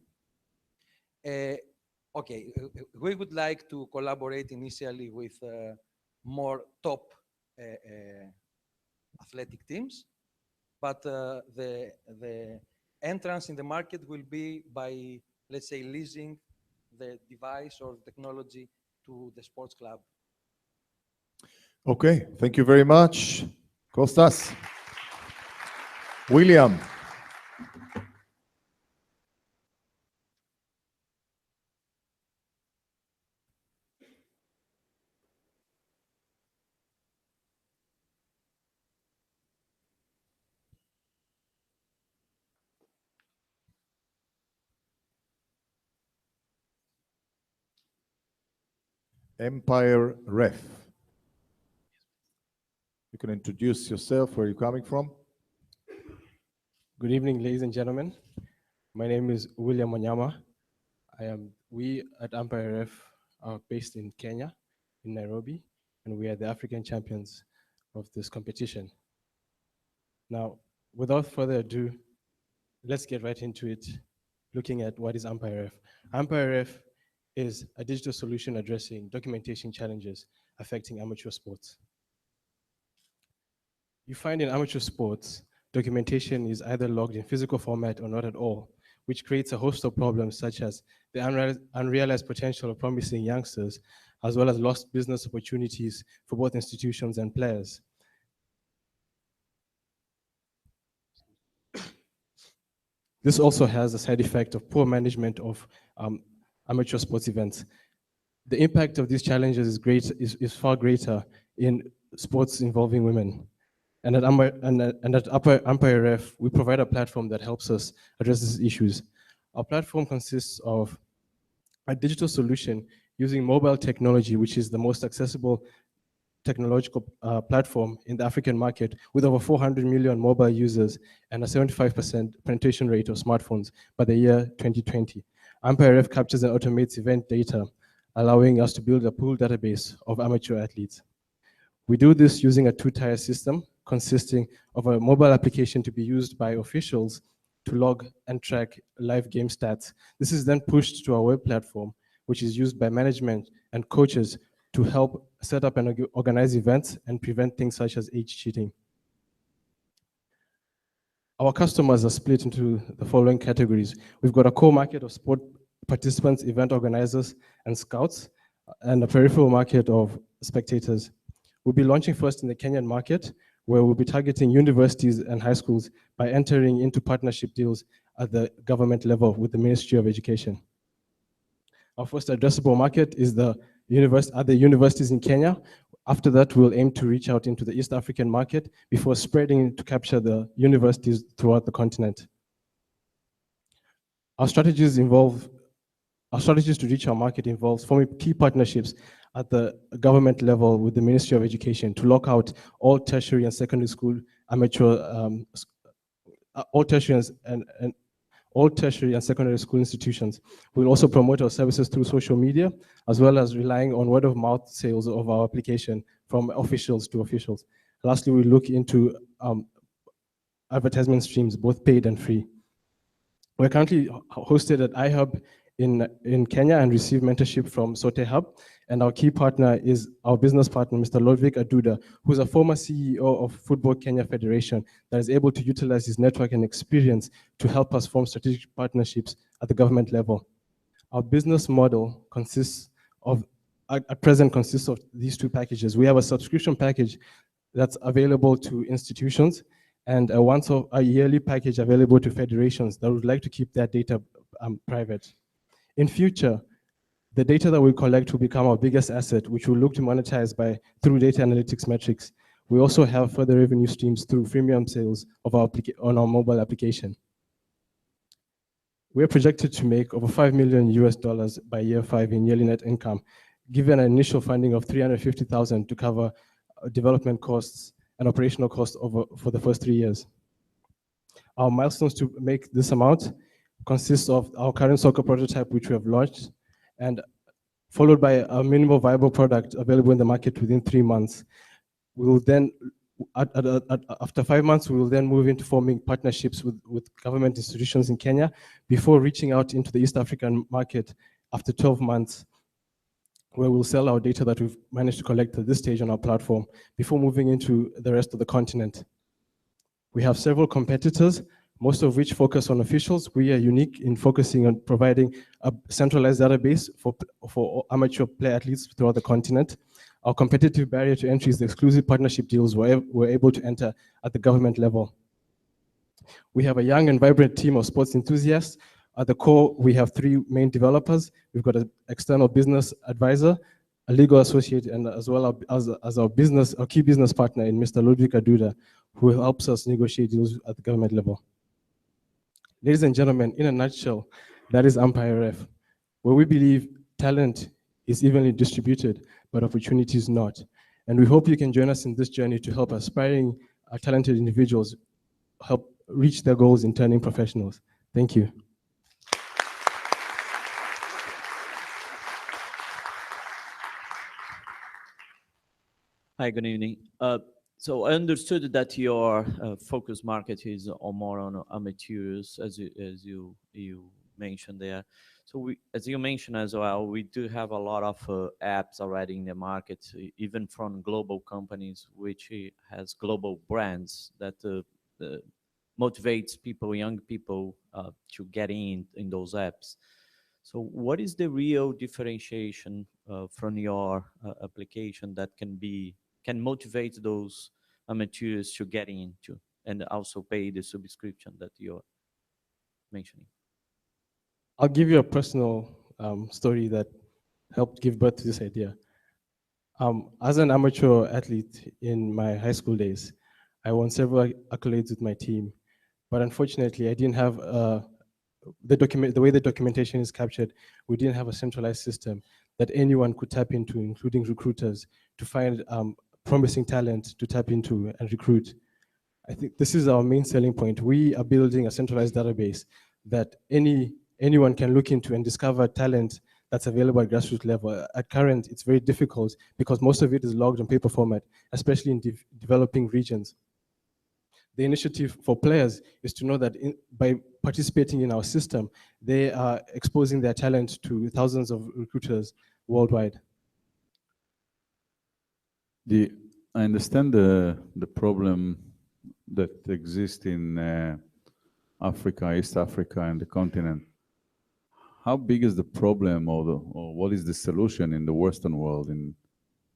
Okay, we would like to collaborate initially with more top athletic teams, but the entrance in the market will be by, let's say, leasing the device or technology to the sports club. Okay, thank you very much, Kostas. William. Ampiref. You can introduce yourself, where you're coming from. Good evening, ladies and gentlemen. My name is William Wanyama. We at Ampiref are based in Kenya, in Nairobi, and we are the African champions of this competition. Now, without further ado, let's get right into it, looking at what is Ampiref. Ampiref is a digital solution addressing documentation challenges affecting amateur sports. You find in amateur sports, documentation is either logged in physical format or not at all, which creates a host of problems such as the unrealized potential of promising youngsters, as well as lost business opportunities for both institutions and players. This also has a side effect of poor management of amateur sports events. The impact of these challenges is far greater in sports involving women. And at Ampiref, we provide a platform that helps us address these issues. Our platform consists of a digital solution using mobile technology, which is the most accessible technological platform in the African market, with over 400 million mobile users and a 75% penetration rate of smartphones by the year 2020. Ampiref captures and automates event data, allowing us to build a pool database of amateur athletes. We do this using a two-tier system consisting of a mobile application to be used by officials to log and track live game stats. This is then pushed to our web platform, which is used by management and coaches to help set up and organize events and prevent things such as age cheating. Our customers are split into the following categories. We've got a core market of sport participants, event organizers, and scouts, and a peripheral market of spectators. We'll be launching first in the Kenyan market, where we'll be targeting universities and high schools by entering into partnership deals at the government level with the Ministry of Education. Our first addressable market is the universities in Kenya. After that, we'll aim to reach out into the East African market before spreading to capture the universities throughout the continent. Our strategies to reach our market involves forming key partnerships at the government level with the Ministry of Education to lock out all tertiary and secondary school all tertiary and secondary school institutions. We'll also promote our services through social media, as well as relying on word of mouth sales of our application from officials to officials. Lastly, we look into advertisement streams, both paid and free. We're currently hosted at iHub in Kenya and receive mentorship from Sote Hub. And our key partner is our business partner, Mr. Ludwig Aduda, who's a former CEO of Football Kenya Federation that is able to utilize his network and experience to help us form strategic partnerships at the government level. Our business model at present consists of these two packages. We have a subscription package that's available to institutions and a yearly package available to federations that would like to keep their data private. In future, the data that we collect will become our biggest asset, which we'll look to monetize through data analytics metrics. We also have further revenue streams through freemium sales on our mobile application. We are projected to make over $5 million by year 5 in yearly net income, given an initial funding of $350,000 to cover development costs and operational costs for the first 3 years. Our milestones to make this amount consists of our current soccer prototype, which we have launched, and followed by a minimal viable product available in the market within 3 months. We will then, after 5 months, we will then move into forming partnerships with government institutions in Kenya before reaching out into the East African market after 12 months, where we'll sell our data that we've managed to collect at this stage on our platform before moving into the rest of the continent. We have several competitors, most of which focus on officials. We are unique in focusing on providing a centralized database for amateur player athletes throughout the continent. Our competitive barrier to entry is the exclusive partnership deals we're able to enter at the government level. We have a young and vibrant team of sports enthusiasts. At the core, we have 3 main developers. We've got an external business advisor, a legal associate, and as well as our key business partner in Mr. Ludwig Aduda, who helps us negotiate deals at the government level. Ladies and gentlemen, in a nutshell, that is Ampiref, where we believe talent is evenly distributed, but opportunity is not. And we hope you can join us in this journey to help aspiring talented individuals help reach their goals in turning professionals. Thank you. Hi, good evening. So I understood that your focus market is more on amateurs, as you mentioned there. So as you mentioned as well, we do have a lot of apps already in the market, even from global companies, which has global brands that motivates people, young people, to get in those apps. So what is the real differentiation from your application that can motivate those amateurs to get into and also pay the subscription that you're mentioning? I'll give you a personal story that helped give birth to this idea. As an amateur athlete in my high school days, I won several accolades with my team, but unfortunately, I didn't have the way the documentation is captured. We didn't have a centralized system that anyone could tap into, including recruiters, to find promising talent to tap into and recruit. I think this is our main selling point. We are building a centralized database that anyone can look into and discover talent that's available at grassroots level. At current, it's very difficult because most of it is logged on paper format, especially in developing regions. The initiative for players is to know that by participating in our system, they are exposing their talent to thousands of recruiters worldwide. I understand the problem that exists in Africa, East Africa, and the continent. How big is the problem, or what is the solution in the Western world, in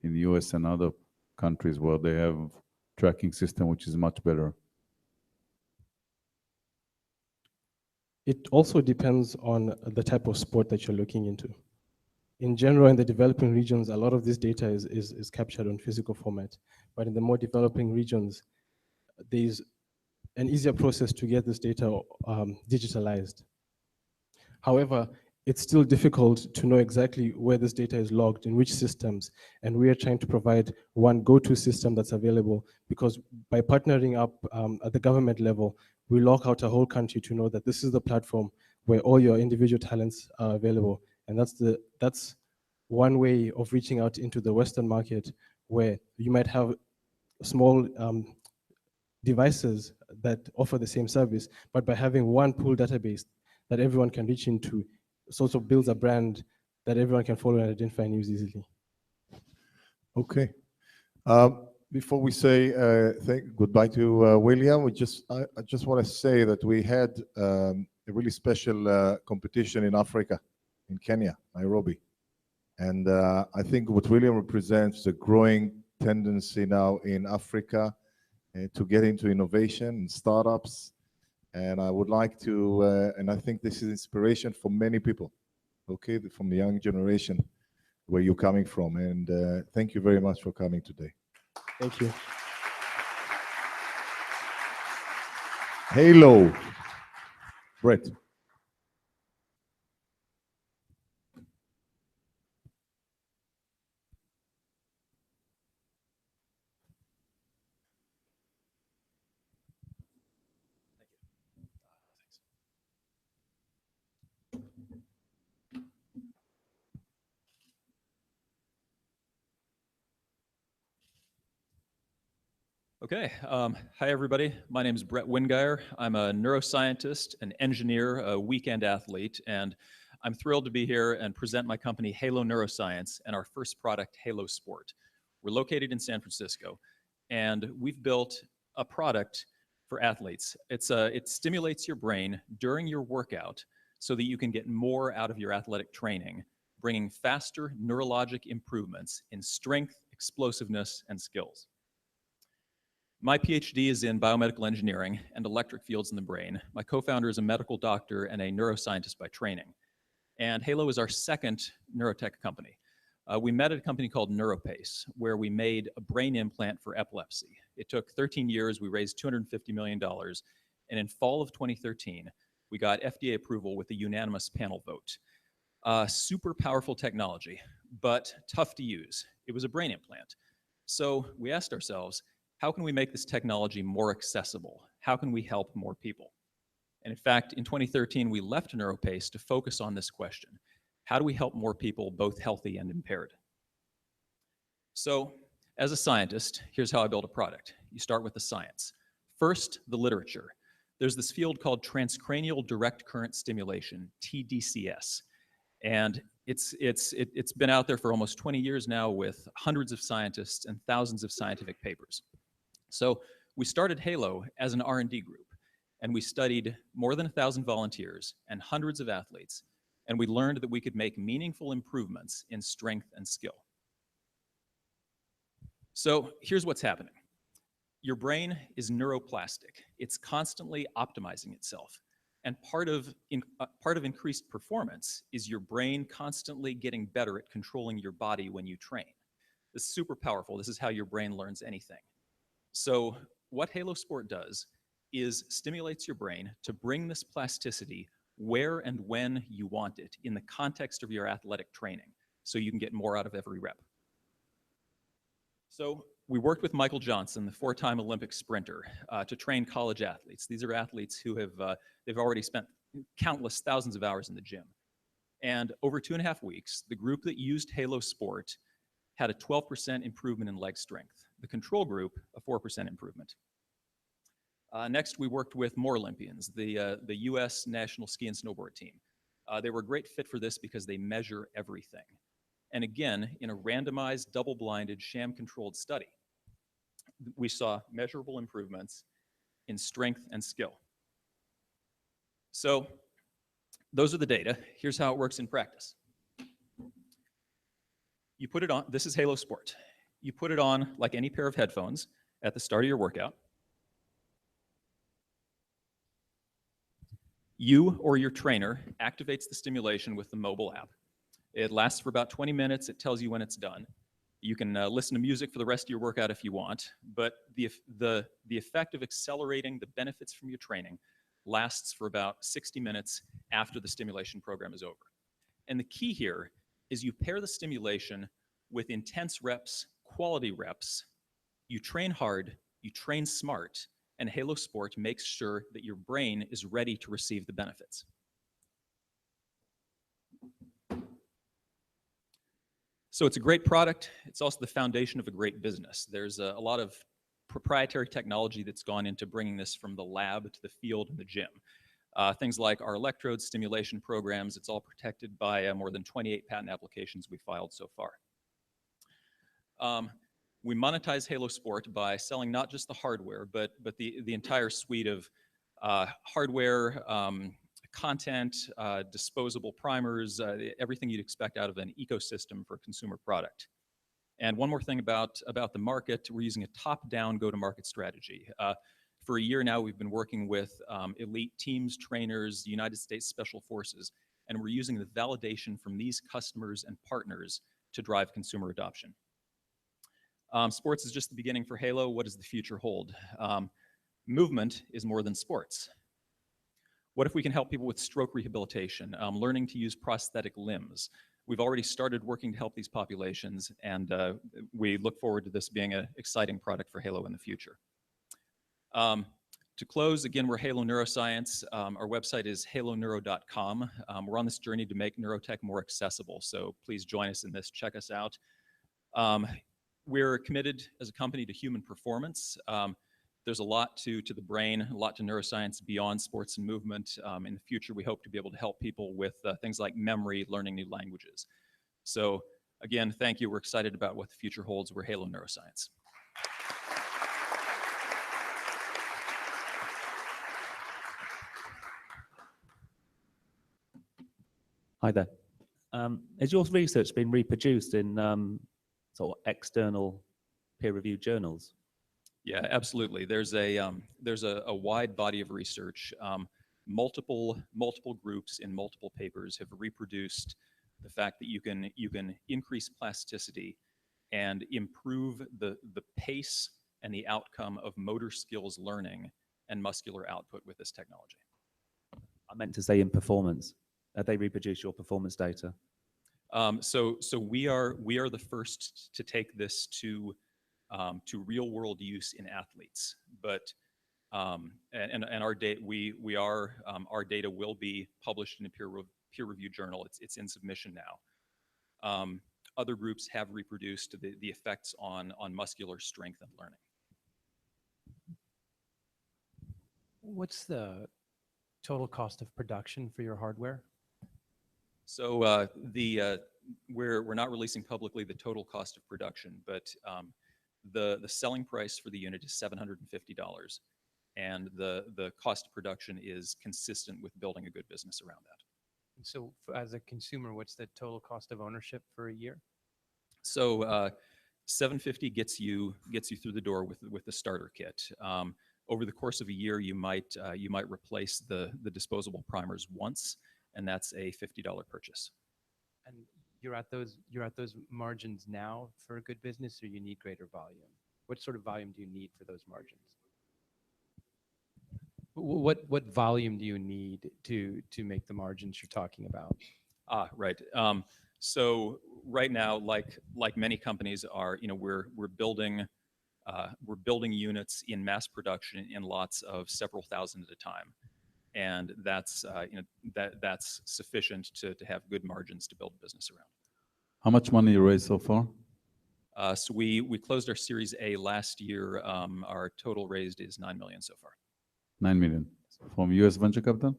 the US and other countries where they have tracking system which is much better? It also depends on the type of sport that you're looking into. In general, in the developing regions, a lot of this data is captured on physical format. But in the more developing regions, there's an easier process to get this data digitalized. However, it's still difficult to know exactly where this data is logged, in which systems, and we are trying to provide one go-to system that's available, because by partnering up at the government level, we lock out a whole country to know that this is the platform where all your individual talents are available. And that's one way of reaching out into the Western market, where you might have small devices that offer the same service, but by having one pool database that everyone can reach into, sort of builds a brand that everyone can follow and identify and use easily. Okay. Before we say goodbye to William, I just want to say that we had a really special competition in Africa, in Kenya, Nairobi. And I think what William represents is a growing tendency now in Africa to get into innovation and startups. And I would like to, and I think this is inspiration for many people, okay, from the young generation where you're coming from. And thank you very much for coming today. Thank you. Halo. Brett. Okay, hi everybody. My name is Brett Wingeier. I'm a neuroscientist, an engineer, a weekend athlete, and I'm thrilled to be here and present my company, Halo Neuroscience, and our first product, Halo Sport. We're located in San Francisco, and we've built a product for athletes. It stimulates your brain during your workout so that you can get more out of your athletic training, bringing faster neurologic improvements in strength, explosiveness, and skills. My PhD is in biomedical engineering and electric fields in the brain. My co-founder is a medical doctor and a neuroscientist by training. And Halo is our second neurotech company. We met at a company called NeuroPace, where we made a brain implant for epilepsy. It took 13 years, we raised $250 million, and in fall of 2013, we got FDA approval with a unanimous panel vote. Super powerful technology, but tough to use. It was a brain implant. So we asked ourselves, how can we make this technology more accessible? How can we help more people? And in fact, in 2013, we left NeuroPace to focus on this question. How do we help more people, both healthy and impaired? So as a scientist, here's how I build a product. You start with the science. First, the literature. There's this field called transcranial direct current stimulation, TDCS. And it's been out there for almost 20 years now with hundreds of scientists and thousands of scientific papers. So we started Halo as an R&D group, and we studied more than 1,000 volunteers and hundreds of athletes, and we learned that we could make meaningful improvements in strength and skill. So here's what's happening. Your brain is neuroplastic. It's constantly optimizing itself. And part of increased performance is your brain constantly getting better at controlling your body when you train. This is super powerful. This is how your brain learns anything. So what Halo Sport does is stimulates your brain to bring this plasticity where and when you want it in the context of your athletic training, so you can get more out of every rep. So we worked with Michael Johnson, the 4-time Olympic sprinter, to train college athletes. These are athletes who have they've already spent countless thousands of hours in the gym. And over 2.5 weeks, the group that used Halo Sport had a 12% improvement in leg strength. The control group, a 4% improvement. Next, we worked with more Olympians, the US national ski and snowboard team. They were a great fit for this because they measure everything. And again, in a randomized, double-blinded, sham-controlled study, we saw measurable improvements in strength and skill. So those are the data. Here's how it works in practice. You put it on, this is Halo Sport. You put it on like any pair of headphones at the start of your workout. You or your trainer activates the stimulation with the mobile app. It lasts for about 20 minutes. It tells you when it's done. You can listen to music for the rest of your workout if you want, but the effect of accelerating the benefits from your training lasts for about 60 minutes after the stimulation program is over. And the key here is you pair the stimulation with intense reps, quality reps. You train hard, you train smart, and Halo Sport makes sure that your brain is ready to receive the benefits. So it's a great product. It's also the foundation of a great business. There's a lot of proprietary technology that's gone into bringing this from the lab to the field and the gym. Things like our electrode stimulation programs, it's all protected by more than 28 patent applications we filed so far. We monetize Halo Sport by selling not just the hardware, but the entire suite of hardware, content, disposable primers, everything you'd expect out of an ecosystem for a consumer product. And one more thing about the market, we're using a top-down go-to-market strategy. For a year now, we've been working with elite teams, trainers, the United States Special Forces, and we're using the validation from these customers and partners to drive consumer adoption. Sports is just the beginning for Halo. What does the future hold? Movement is more than sports. What if we can help people with stroke rehabilitation, learning to use prosthetic limbs? We've already started working to help these populations, and we look forward to this being an exciting product for Halo in the future. To close, again, we're Halo Neuroscience. Our website is haloneuro.com. We're on this journey to make neurotech more accessible, so please join us in this. Check us out. We're committed as a company to human performance. There's a lot to the brain, a lot to neuroscience beyond sports and movement. In the future, we hope to be able to help people with things like memory, learning new languages. So again, thank you. We're excited about what the future holds. We're Halo Neuroscience. Hi there. Has your research been reproduced in sort of external peer-reviewed journals? Yeah, absolutely. There's a wide body of research. Multiple groups in multiple papers have reproduced the fact that you can increase plasticity and improve the pace and the outcome of motor skills learning and muscular output with this technology. I meant to say in performance. They reproduce your performance data. So we are the first to take this to real world use in athletes, but and our data our data will be published in a peer reviewed journal. It's in submission now. Other groups have reproduced the effects on muscular strength and learning. What's the total cost of production for your hardware? So we're not releasing publicly the total cost of production, but the selling price for the unit is $750, and the cost of production is consistent with building a good business around that. And so, as a consumer, what's the total cost of ownership for a year? So $750 gets you through the door with the starter kit. over the course of a year, you might replace the disposable primers once, and that's a $50 purchase. And you're at those margins now for a good business, or you need greater volume? What sort of volume do you need for those margins? What volume do you need to make the margins you're talking about? Right. So right now, like many companies are, we're building units in mass production in lots of several thousand at a time, and that's that's sufficient to have good margins to build a business around. How much money you raised so far? So we closed our Series A last year. Our total raised is $9 million so far. 9 million. From US venture capital?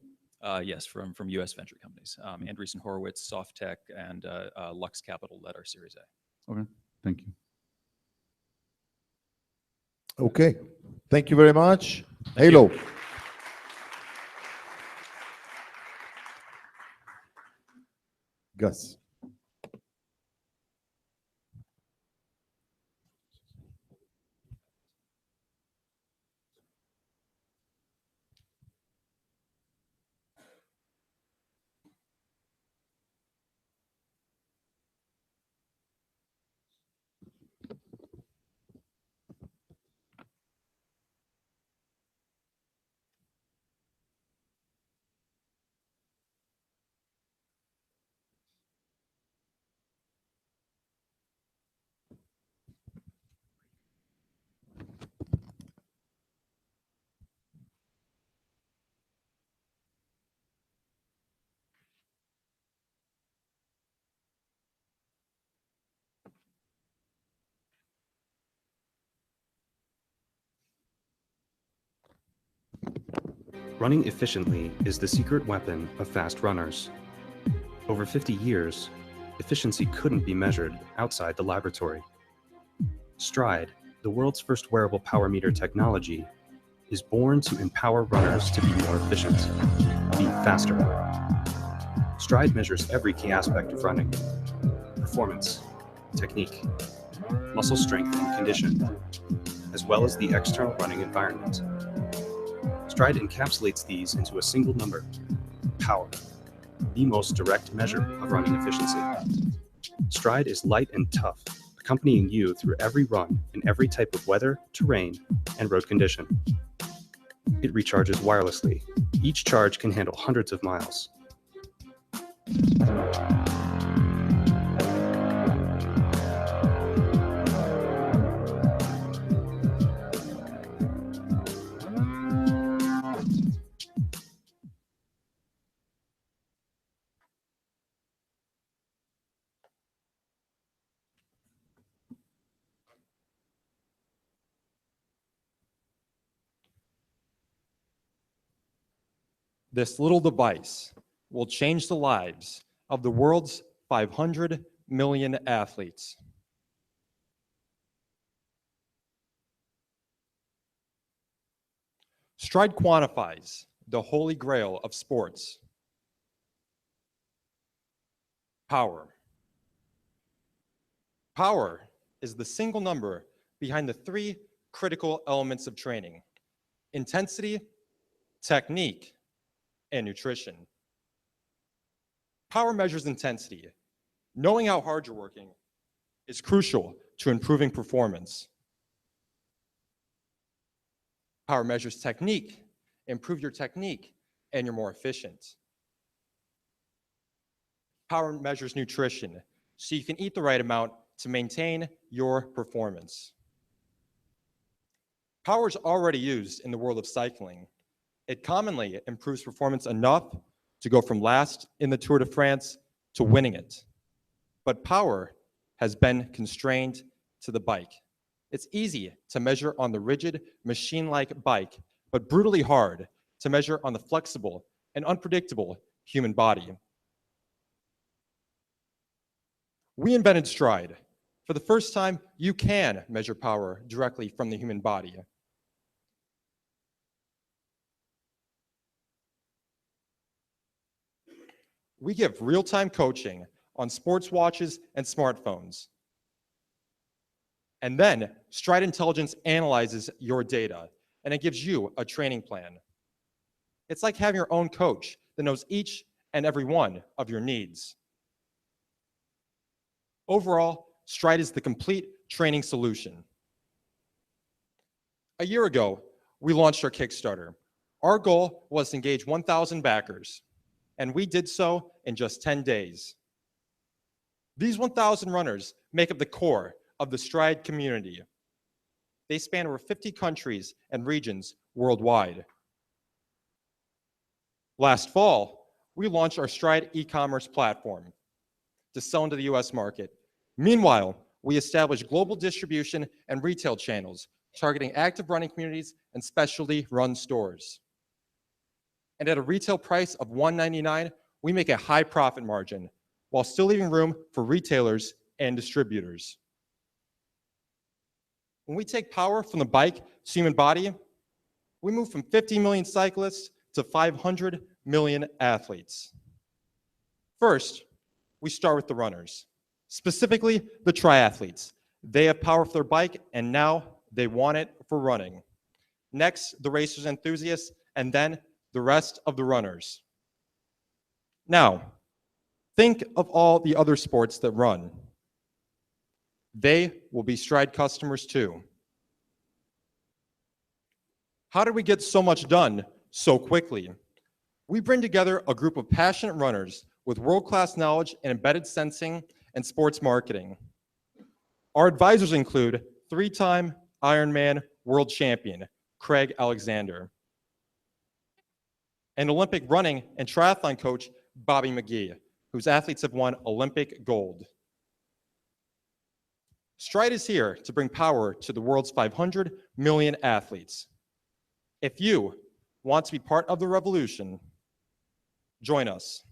Yes, from U.S. venture companies. Andreessen Horowitz, Softtech, and Lux Capital led our Series A. Okay, thank you. Okay, thank you very much. Halo. Gus. Running efficiently is the secret weapon of fast runners. Over 50 years, efficiency couldn't be measured outside the laboratory. Stride, the world's first wearable power meter technology, is born to empower runners to be more efficient, be faster. Stride measures every key aspect of running: performance, technique, muscle strength and condition, as well as the external running environment. Stride encapsulates these into a single number: power, the most direct measure of running efficiency. Stride is light and tough, accompanying you through every run in every type of weather, terrain, and road condition. It recharges wirelessly. Each charge can handle hundreds of miles. This little device will change the lives of the world's 500 million athletes. Stride quantifies the holy grail of sports: power. Power is the single number behind the three critical elements of training: intensity, technique, and nutrition. Power measures intensity. Knowing how hard you're working is crucial to improving performance. Power measures technique. Improve your technique, and you're more efficient. Power measures nutrition, so you can eat the right amount to maintain your performance. Power is already used in the world of cycling. It commonly improves performance enough to go from last in the Tour de France to winning it. But power has been constrained to the bike. It's easy to measure on the rigid, machine-like bike, but brutally hard to measure on the flexible and unpredictable human body. We invented Stride. For the first time, you can measure power directly from the human body. We give real-time coaching on sports watches and smartphones. And then Stride Intelligence analyzes your data and it gives you a training plan. It's like having your own coach that knows each and every one of your needs. Overall, Stride is the complete training solution. A year ago, we launched our Kickstarter. Our goal was to engage 1,000 backers, and we did so in just 10 days. These 1,000 runners make up the core of the Stride community. They span over 50 countries and regions worldwide. Last fall, we launched our Stride e-commerce platform to sell into the US market. Meanwhile, we established global distribution and retail channels targeting active running communities and specialty run stores. And at a retail price of $199, we make a high profit margin while still leaving room for retailers and distributors. When we take power from the bike to human body, we move from 50 million cyclists to 500 million athletes. First, we start with the runners, specifically the triathletes. They have power for their bike, and now they want it for running. Next, the racers and enthusiasts, and then the rest of the runners. Now, think of all the other sports that run. They will be Stride customers too. How did we get so much done so quickly? We bring together a group of passionate runners with world-class knowledge in embedded sensing and sports marketing. Our advisors include three-time Ironman world champion, Craig Alexander, and Olympic running and triathlon coach, Bobby McGee, whose athletes have won Olympic gold. Stride is here to bring power to the world's 500 million athletes. If you want to be part of the revolution, join us.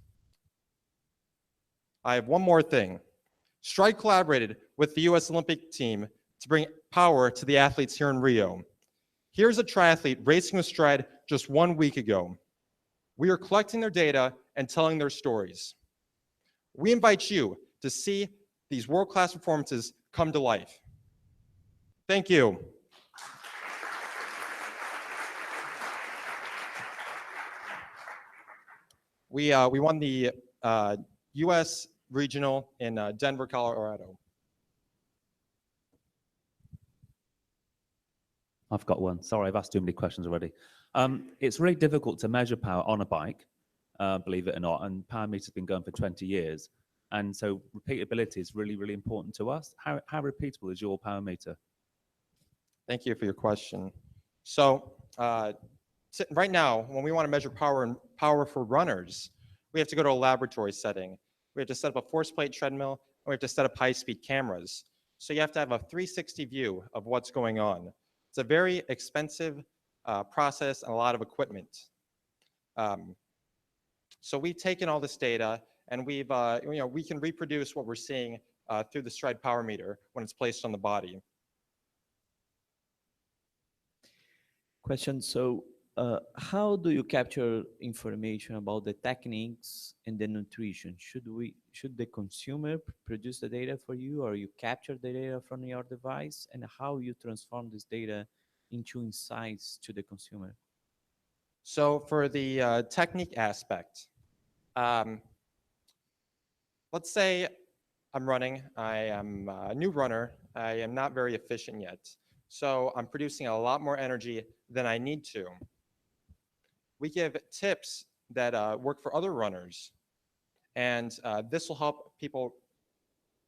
I have one more thing. Stride collaborated with the US Olympic team to bring power to the athletes here in Rio. Here's a triathlete racing with Stride just 1 week ago. We are collecting their data and telling their stories. We invite you to see these world-class performances come to life. Thank you. We won the US regional in Denver, Colorado. I've got one. Sorry, I've asked too many questions already. It's really difficult to measure power on a bike, believe it or not, and power meters have been going for 20 years. And so repeatability is really, really important to us. How repeatable is your power meter? Thank you for your question. So right now, when we want to measure power for runners, we have to go to a laboratory setting. We have to set up a force plate treadmill, and we have to set up high-speed cameras. So you have to have a 360 view of what's going on. It's a very expensive process and a lot of equipment. So we've taken all this data, and we can reproduce what we're seeing through the Stride power meter when it's placed on the body. Question, so how do you capture information about the techniques and the nutrition? Should the consumer produce the data for you, or you capture the data from your device, and how you transform this data into insights to the consumer? So for the technique aspect, let's say I'm running, I am a new runner, I am not very efficient yet. So I'm producing a lot more energy than I need to. We give tips that work for other runners, and this will help people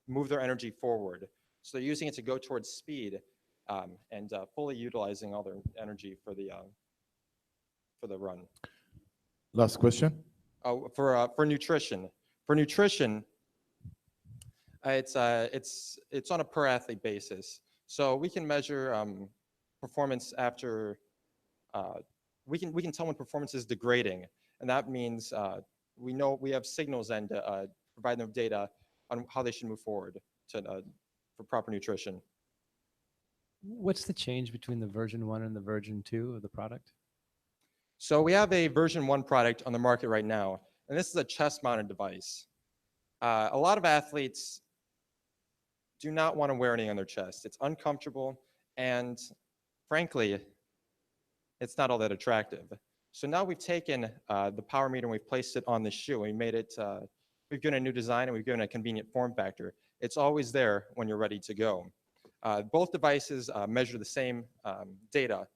move their energy forward. So they're using it to go towards speed and fully utilizing all their energy for the run. Last question. Oh, for nutrition. For nutrition, it's on a per athlete basis. So we can measure performance after. We can tell when performance is degrading, and that means we have signals and provide them data on how they should move forward for proper nutrition. What's the change between the version 1 and the version 2 of the product? So we have a version 1 product on the market right now, and this is a chest-mounted device. A lot of athletes do not want to wear anything on their chest. It's uncomfortable, and frankly, it's not all that attractive. So now we've taken the power meter and we've placed it on the shoe. We made it, we've given a new design and we've given a convenient form factor. It's always there when you're ready to go. Both devices measure the same data,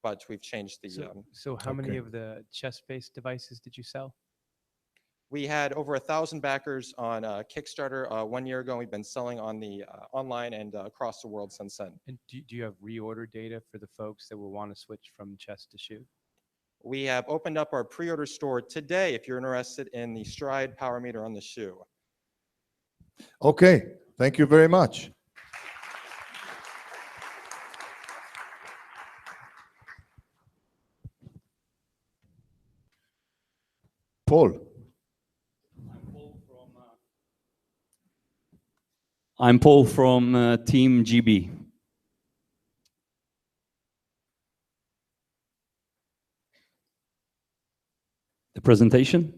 but we've changed the. So how many of the chest-based devices did you sell? We had over 1,000 backers on Kickstarter 1 year ago. We've been selling on the online and across the world since then. And do you have reorder data for the folks that will want to switch from chest to shoe? We have opened up our pre-order store today if you're interested in the Stride power meter on the shoe. Okay, thank you very much. Paul. I'm Paul from Team GB. The presentation.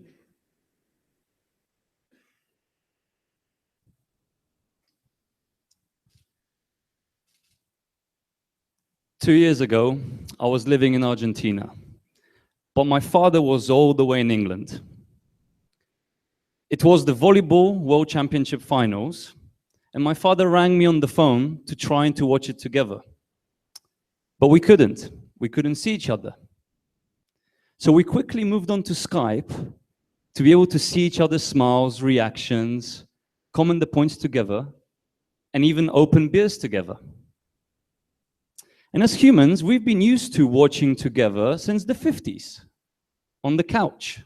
Two years ago, I was living in Argentina, but my father was all the way in England. It was the volleyball World Championship finals, and my father rang me on the phone to try and to watch it together. But we couldn't see each other. So we quickly moved on to Skype to be able to see each other's smiles, reactions, comment the points together, and even open beers together. And as humans, we've been used to watching together since the 50s, on the couch.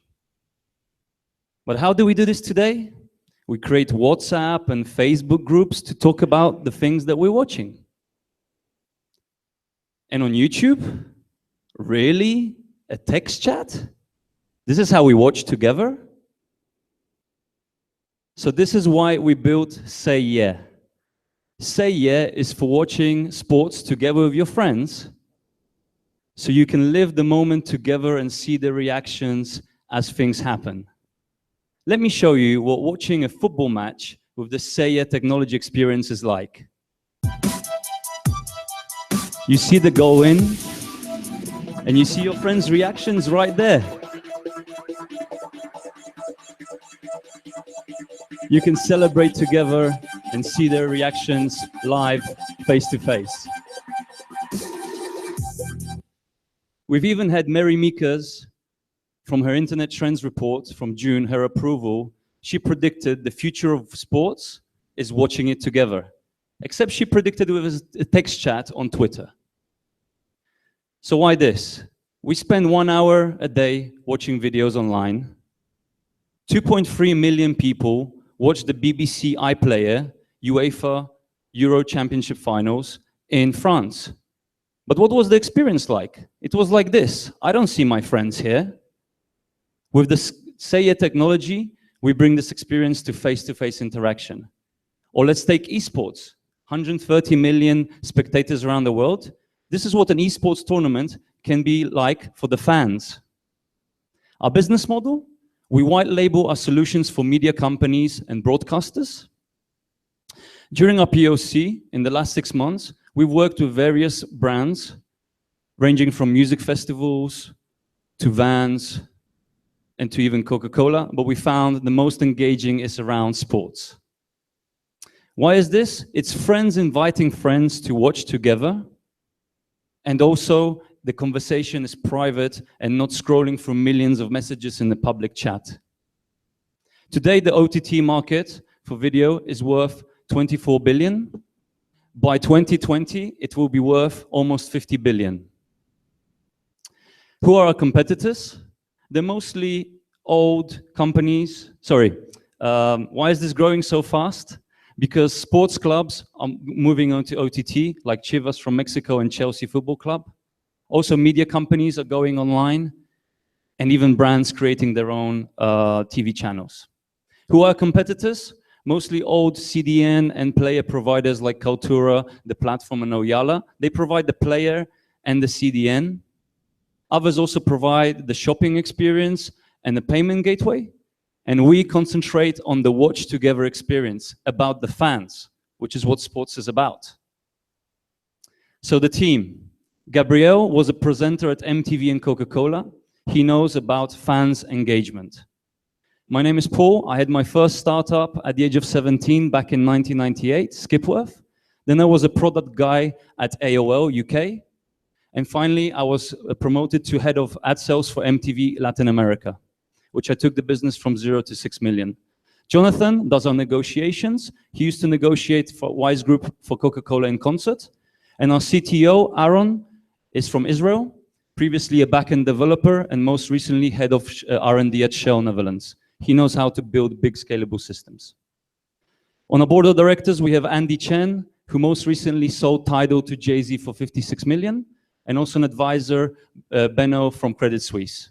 But how do we do this today? We create WhatsApp and Facebook groups to talk about the things that we're watching. And on YouTube, really? A text chat? This is how we watch together? So this is why we built Say Yeah. Say Yeah is for watching sports together with your friends, so you can live the moment together and see the reactions as things happen. Let me show you what watching a football match with the Say Yeah technology experience is like. You see the goal in, and you see your friends' reactions right there. You can celebrate together and see their reactions live, face to face. We've even had Mary Meekers from her Internet Trends report from June, her approval. She predicted the future of sports is watching it together, except she predicted it with a text chat on Twitter. So why this? We spend 1 hour a day watching videos online. 2.3 million people watch the BBC iPlayer UEFA Euro Championship finals in France. But what was the experience like? It was like this. I don't see my friends here. With the Say Yeah technology, we bring this experience to face-to-face interaction. Or let's take esports. 130 million spectators around the world. This is what an esports tournament can be like for the fans. Our business model? We white label our solutions for media companies and broadcasters. During our POC, in the last 6 months, we've worked with various brands, ranging from music festivals to Vans and to even Coca-Cola, but we found the most engaging is around sports. Why is this? It's friends inviting friends to watch together, and also the conversation is private and not scrolling through millions of messages in the public chat. Today, the OTT market for video is worth 24 billion. By 2020, it will be worth almost 50 billion. Who are our competitors? They're mostly old companies. Sorry, why is this growing so fast? Because sports clubs are moving on to OTT, like Chivas from Mexico and Chelsea Football Club. Also, media companies are going online, and even brands creating their own TV channels. Who are competitors? Mostly old CDN and player providers like Kaltura, the platform, and Oyala. They provide the player and the CDN. Others also provide the shopping experience and the payment gateway. And we concentrate on the watch together experience about the fans, which is what sports is about. So the team. Gabriel was a presenter at MTV and Coca-Cola. He knows about fans engagement. My name is Paul. I had my first startup at the age of 17 back in 1998, Skipworth. Then I was a product guy at AOL UK. And finally, I was promoted to head of ad sales for MTV Latin America, which I took the business from 0 to 6 million. Jonathan does our negotiations. He used to negotiate for Wise Group for Coca-Cola in concert. And our CTO, Aaron, is from Israel, previously a backend developer and most recently head of R&D at Shell Netherlands. He knows how to build big scalable systems. On our board of directors, we have Andy Chen, who most recently sold Tidal to Jay-Z for 56 million, and also an advisor, Benno from Credit Suisse.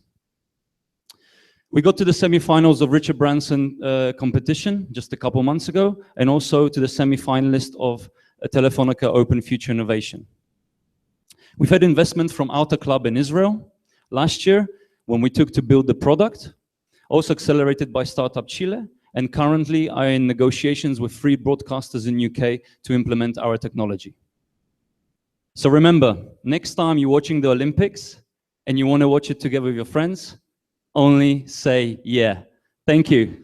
We got to the semifinals of Richard Branson competition just a couple months ago, and also to the semifinalist of Telefonica Open Future Innovation. We've had investment from Alta Club in Israel last year when we took to build the product, also accelerated by Startup Chile, and currently are in negotiations with 3 broadcasters in UK to implement our technology. So remember, next time you're watching the Olympics and you want to watch it together with your friends, only say yeah. Thank you.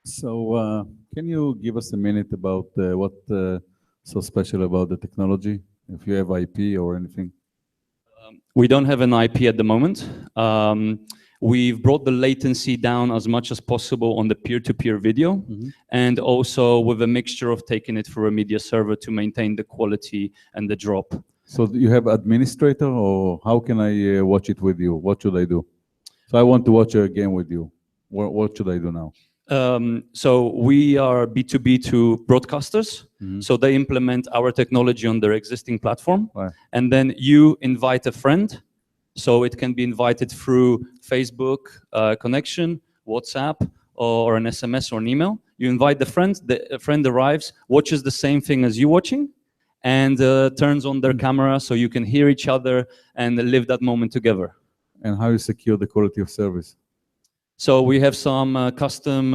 So can you give us a minute about what's so special about the technology, if you have IP or anything? We don't have an IP at the moment. We've brought the latency down as much as possible on the peer-to-peer video, and also with a mixture of taking it through a media server to maintain the quality and the drop. So you have administrator, or how can I watch it with you? What should I do? So I want to watch a game with you. What should I do now? So we are B2B to broadcasters. So they implement our technology on their existing platform. Right. And then you invite a friend. So it can be invited through Facebook connection, WhatsApp, or an SMS or an email. You invite the friend arrives, watches the same thing as you watching, and turns on their camera so you can hear each other and live that moment together. And how you secure the quality of service? So we have some custom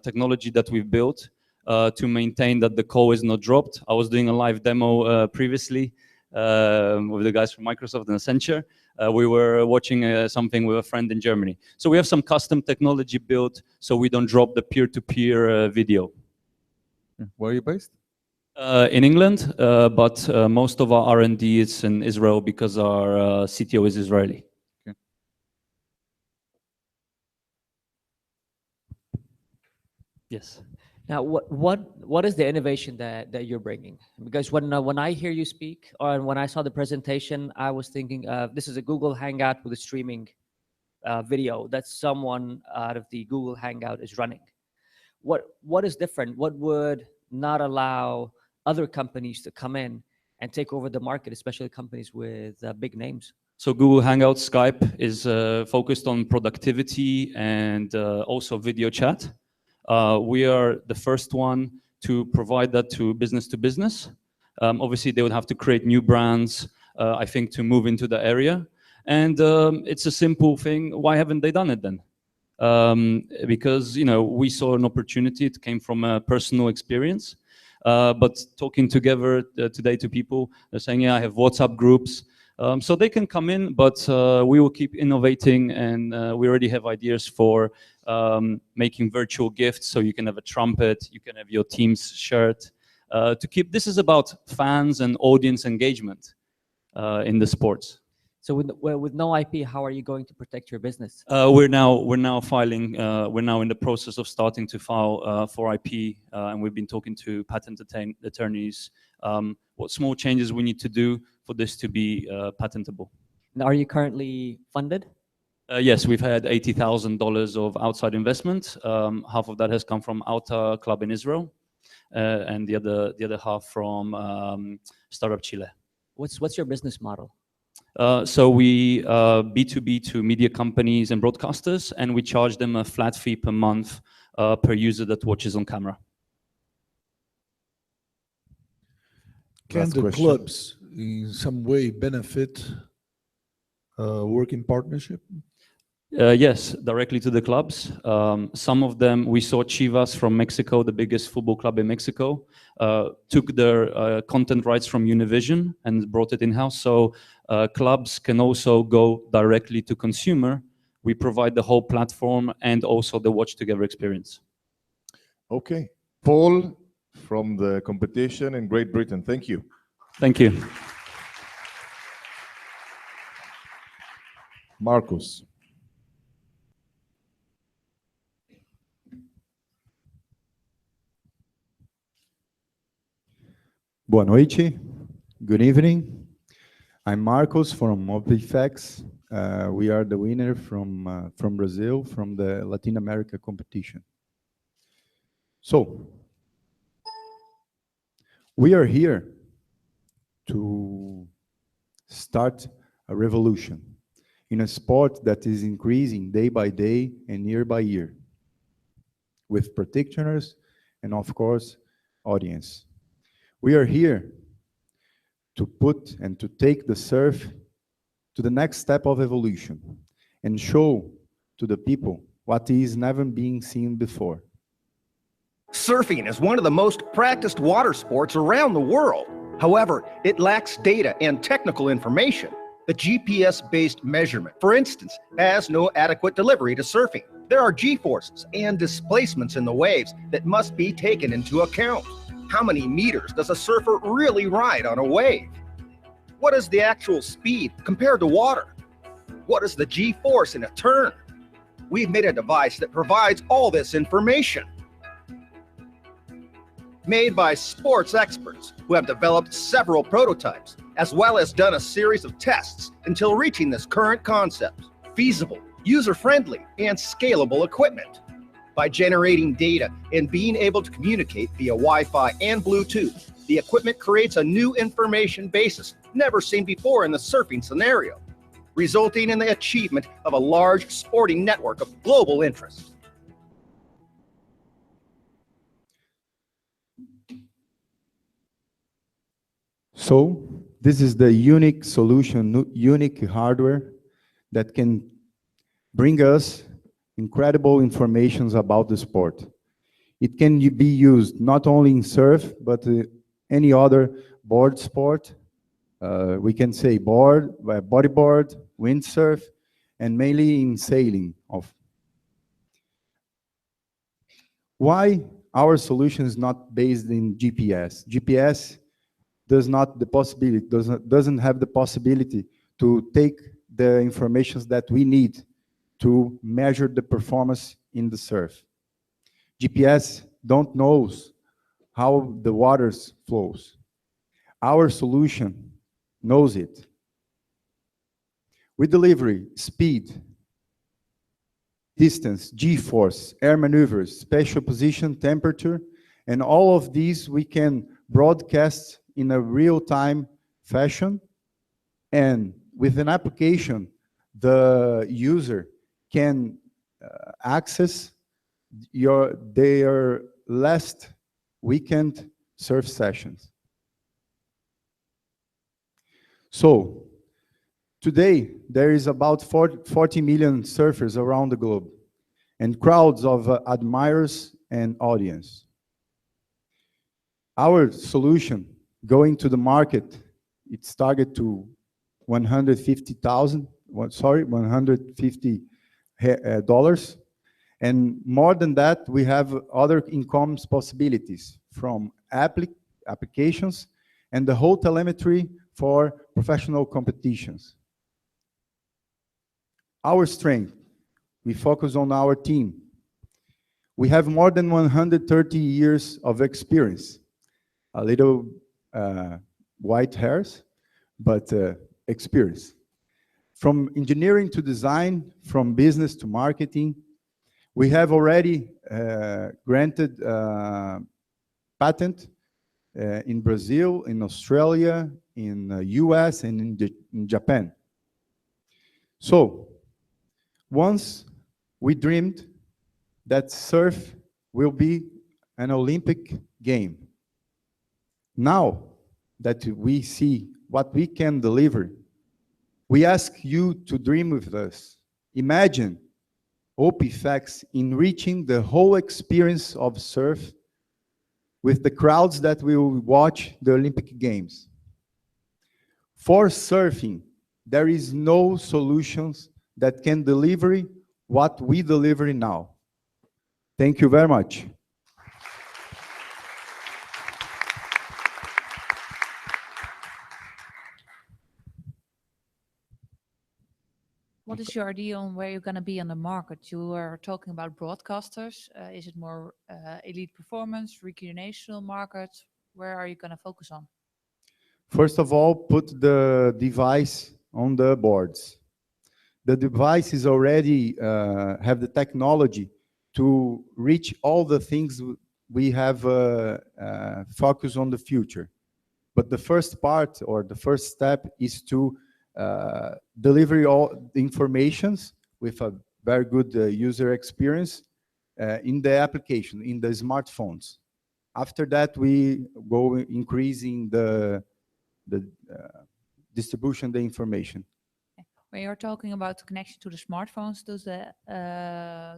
technology that we've built to maintain that the call is not dropped. I was doing a live demo previously with the guys from Microsoft and Accenture. We were watching something with a friend in Germany. So we have some custom technology built so we don't drop the peer-to-peer video. Where are you based? In England, but most of our R&D is in Israel because our CTO is Israeli. Yes. Now, what is the innovation that you're bringing? Because when I hear you speak, or when I saw the presentation, I was thinking this is a Google Hangout with a streaming video that someone out of the Google Hangout is running. What is different? What would not allow other companies to come in and take over the market, especially companies with big names? So Google Hangout Skype is focused on productivity and also video chat. We are the first one to provide that to business. Obviously, they would have to create new brands, I think, to move into the area. And it's a simple thing. Why haven't they done it then? Because we saw an opportunity. It came from a personal experience. But talking together today to people, they're saying, yeah, I have WhatsApp groups. So they can come in, but we will keep innovating, and we already have ideas for making virtual gifts. So you can have a trumpet, you can have your team's shirt. This is about fans and audience engagement in the sports. So with no IP, how are you going to protect your business? We're now filing. We're now in the process of starting to file for IP, and we've been talking to patent attorneys. What small changes we need to do for this to be patentable. Now, are you currently funded? Yes, we've had $80,000 of outside investment. Half of that has come from Alta Club in Israel, and the other half from Startup Chile. What's your business model? So we B2B to media companies and broadcasters, and we charge them a flat fee per month per user that watches on camera. Can the clubs in some way benefit working partnership? Yes, directly to the clubs. Some of them, we saw Chivas from Mexico, the biggest football club in Mexico, took their content rights from Univision and brought it in-house. So clubs can also go directly to consumer. We provide the whole platform and also the watch together experience. Okay. Paul from the competition in Great Britain. Thank you. Thank you. Marcos. Boa noite. Good evening. I'm Marcos from Ampiref. We are the winner from Brazil, from the Latin America competition. So, we are here to start a revolution in a sport that is increasing day by day and year by year, with practitioners and, of course, audience. We are here to put and to take the surf to the next step of evolution and show to the people what is never being seen before. Surfing is one of the most practiced water sports around the world. However, it lacks data and technical information. The GPS-based measurement, for instance, has no adequate delivery to surfing. There are G-forces and displacements in the waves that must be taken into account. How many meters does a surfer really ride on a wave? What is the actual speed compared to water? What is the G-force in a turn? We've made a device that provides all this information. Made by sports experts who have developed several prototypes, as well as done a series of tests until reaching this current concept. Feasible, user-friendly, and scalable equipment. By generating data and being able to communicate via Wi-Fi and Bluetooth, the equipment creates a new information basis never seen before in the surfing scenario, resulting in the achievement of a large sporting network of global interest. So, this is the unique solution, unique hardware that can bring us incredible informations about the sport. It can be used not only in surf, but any other board sport. We can say bodyboard, windsurf, and mainly in sailing. Why our solution is not based in GPS? GPS doesn't have the possibility to take the information that we need to measure the performance in the surf. GPS don't knows how the waters flows. Our solution knows it. We deliver speed, distance, G-force, air maneuvers, spatial position, temperature, and all of these we can broadcast in a real-time fashion. And with an application, the user can access their last weekend surf sessions. So, today, there is about 40 million surfers around the globe and crowds of admirers and audience. Our solution going to the market, it's targeted to $150. And more than that, we have other income possibilities from applications and the whole telemetry for professional competitions. Our strength, we focus on our team. We have more than 130 years of experience. A little white hairs, but experience. From engineering to design, from business to marketing, we have already granted patent in Brazil, in Australia, in the US, and in Japan. So, once we dreamed that surf will be an Olympic game. Now that we see what we can deliver, we ask you to dream with us, Imagine OPFX enriching the whole experience of surf with the crowds that will watch the Olympic Games. For surfing, there is no solutions that can deliver what we deliver now. Thank you very much. What is your idea on where you're going to be on the market? You were talking about broadcasters. Is it more elite performance, recreational markets? Where are you going to focus on? First of all, put the device on the boards. The device is already have the technology to reach all the things we have focus on the future. But the first part or the first step is to deliver all the informations with a very good user experience in the application, in the smartphones. After that, we go increasing the distribution, the information. When you're talking about the connection to the smartphones, does the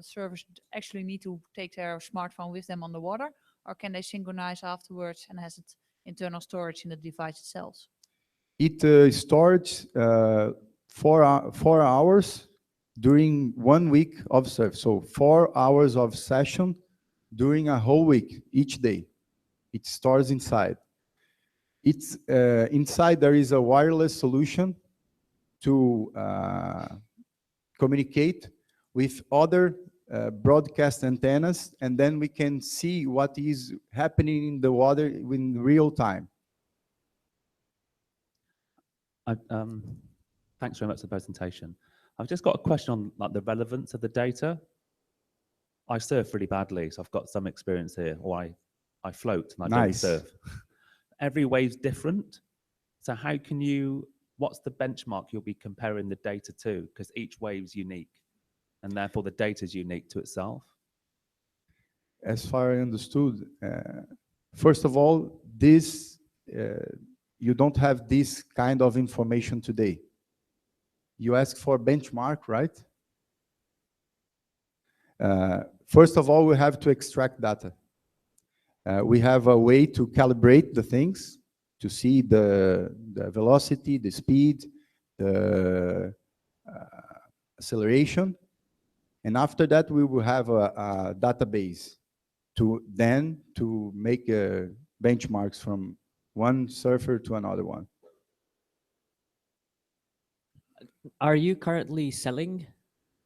servers actually need to take their smartphone with them on the water, or can they synchronize afterwards and has it internal storage in the device itself? It stores 4 hours during 1 week of surf. So 4 hours of session during a whole week, each day. It stores inside. It's inside there is a wireless solution to communicate with other broadcast antennas, and then we can see what is happening in the water in real time. Thanks very much for the presentation. I've just got a question on like the relevance of the data. I surf really badly, so I've got some experience here, or I float and I don't surf. Every wave's different. So how can you, what's the benchmark you'll be comparing the data to? Because each wave's unique, and therefore the data is unique to itself. As far as I understood, first of all, this you don't have this kind of information today. You ask for benchmark, right? First of all, we have to extract data. We have a way to calibrate the things, to see the velocity, the speed, the acceleration. And after that, we will have a database to make benchmarks from one surfer to another one. Are you currently selling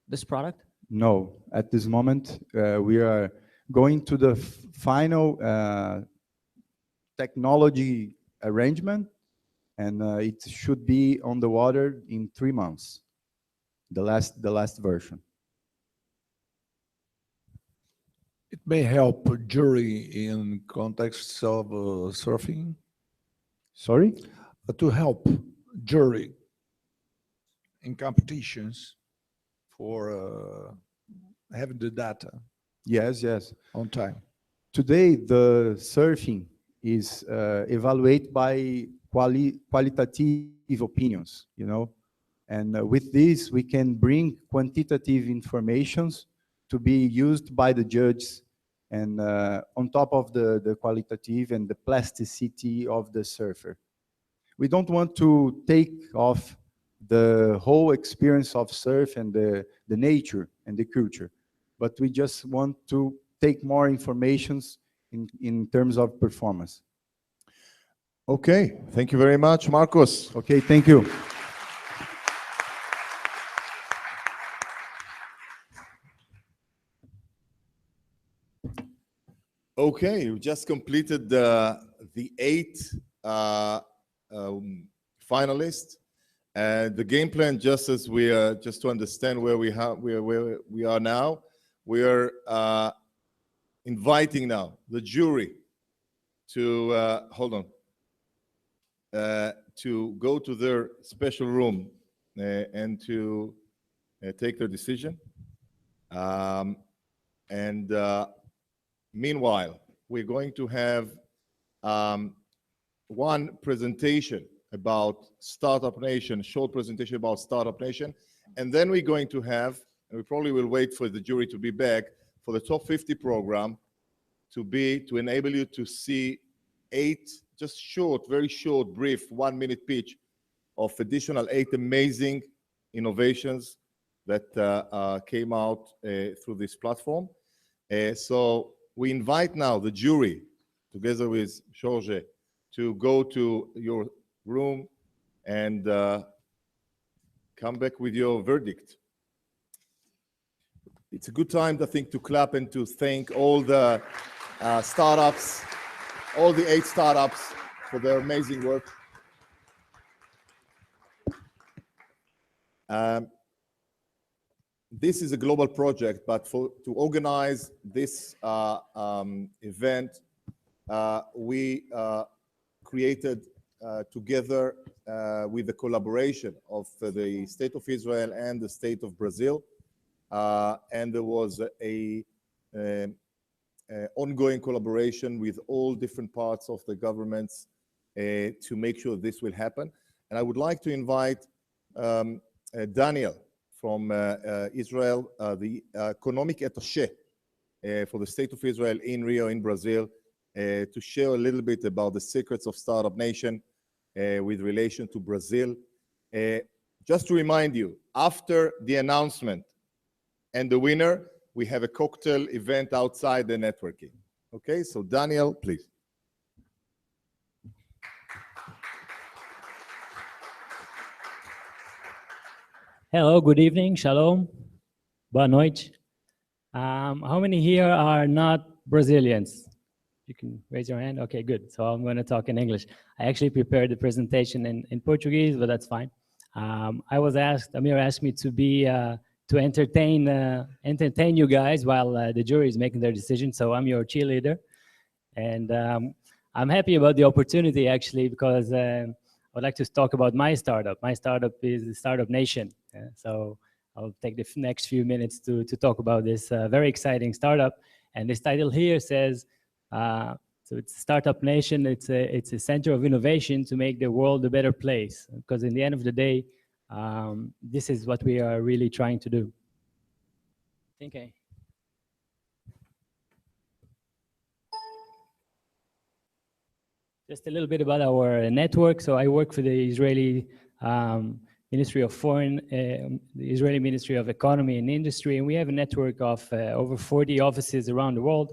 this product? No, at this moment, we are going to the final technology arrangement, and it should be on the water in 3 months, the last version. It may help a jury in contexts of surfing. Sorry? To help jury in competitions for having the data. Yes, yes. On time. Today, the surfing is evaluated by qualitative opinions, you know, and with this, we can bring quantitative informations to be used by the judges, and on top of the qualitative and the plasticity of the surfer. We don't want to take off the whole experience of surf and the nature and the culture, but we just want to take more informations in terms of performance. Okay, thank you very much, Marcos. Okay, thank you. Okay, we just completed the 8 finalists. The game plan, just as we just to understand where we are now, we are inviting now the jury to to go to their special room and to take their decision. Meanwhile, we're going to have one presentation, about Startup Nation, short presentation about Startup Nation, and then we're going to have, and we probably will wait for the jury to be back, for the top 50 program to enable you to see 8 just short, very short, brief, 1-minute pitch of additional 8 amazing innovations that came out through this platform. So we invite now the jury, together with Jorge, to go to your room and come back with your verdict. It's a good time, I think, to clap and to thank all the startups, all the 8 startups for their amazing work. This is a global project, but to organize this event, we created together with the collaboration of the State of Israel and the State of Brazil. And there was a ongoing collaboration with all different parts of the governments to make sure this will happen. And I would like to invite Daniel from Israel, the economic attaché for the State of Israel in Rio, in Brazil, to share a little bit about the secrets of Startup Nation with relation to Brazil. Just to remind you, after the announcement and the winner, we have a cocktail event outside the networking. Okay, so Daniel, please. Hello, good evening, shalom, boa noite. How many here are not Brazilians? You can raise your hand. Okay, good. So I'm going to talk in English. I actually prepared the presentation in Portuguese, but that's fine. I was asked, Amir asked me to be to entertain you guys while the jury is making their decision. So I'm your cheerleader, and I'm happy about the opportunity actually because I'd like to talk about my startup. My startup is the Startup Nation. So I'll take the next few minutes to talk about this very exciting startup. And this title here says, so it's Startup Nation. It's a center of innovation to make the world a better place. Because in the end of the day, this is what we are really trying to do. Okay. Just a little bit about our network. So I work for the Israeli Ministry of the Israeli Ministry of Economy and Industry, and we have a network of over 40 offices around the world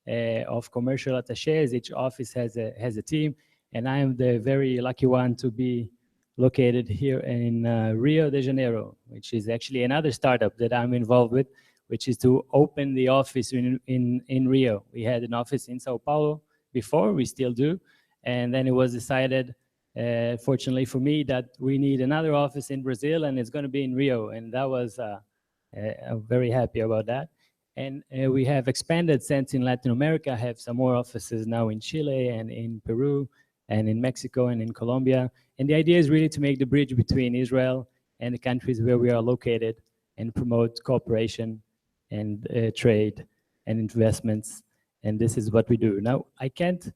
of commercial attachés. Each office has a team, and I am the very lucky one to be located here in Rio de Janeiro, which is actually another startup that I'm involved with, which is to open the office in Rio. We had an office in Sao Paulo before, we still do, and then it was decided, fortunately for me, that we need another office in Brazil, and it's going to be in Rio, and that was I'm very happy about that. And we have expanded since in Latin America. I have some more offices now in Chile and in Peru and in Mexico and in Colombia. And the idea is really to make the bridge between Israel and the countries where we are located and promote cooperation and trade and investments. And this is what we do. Now, I can't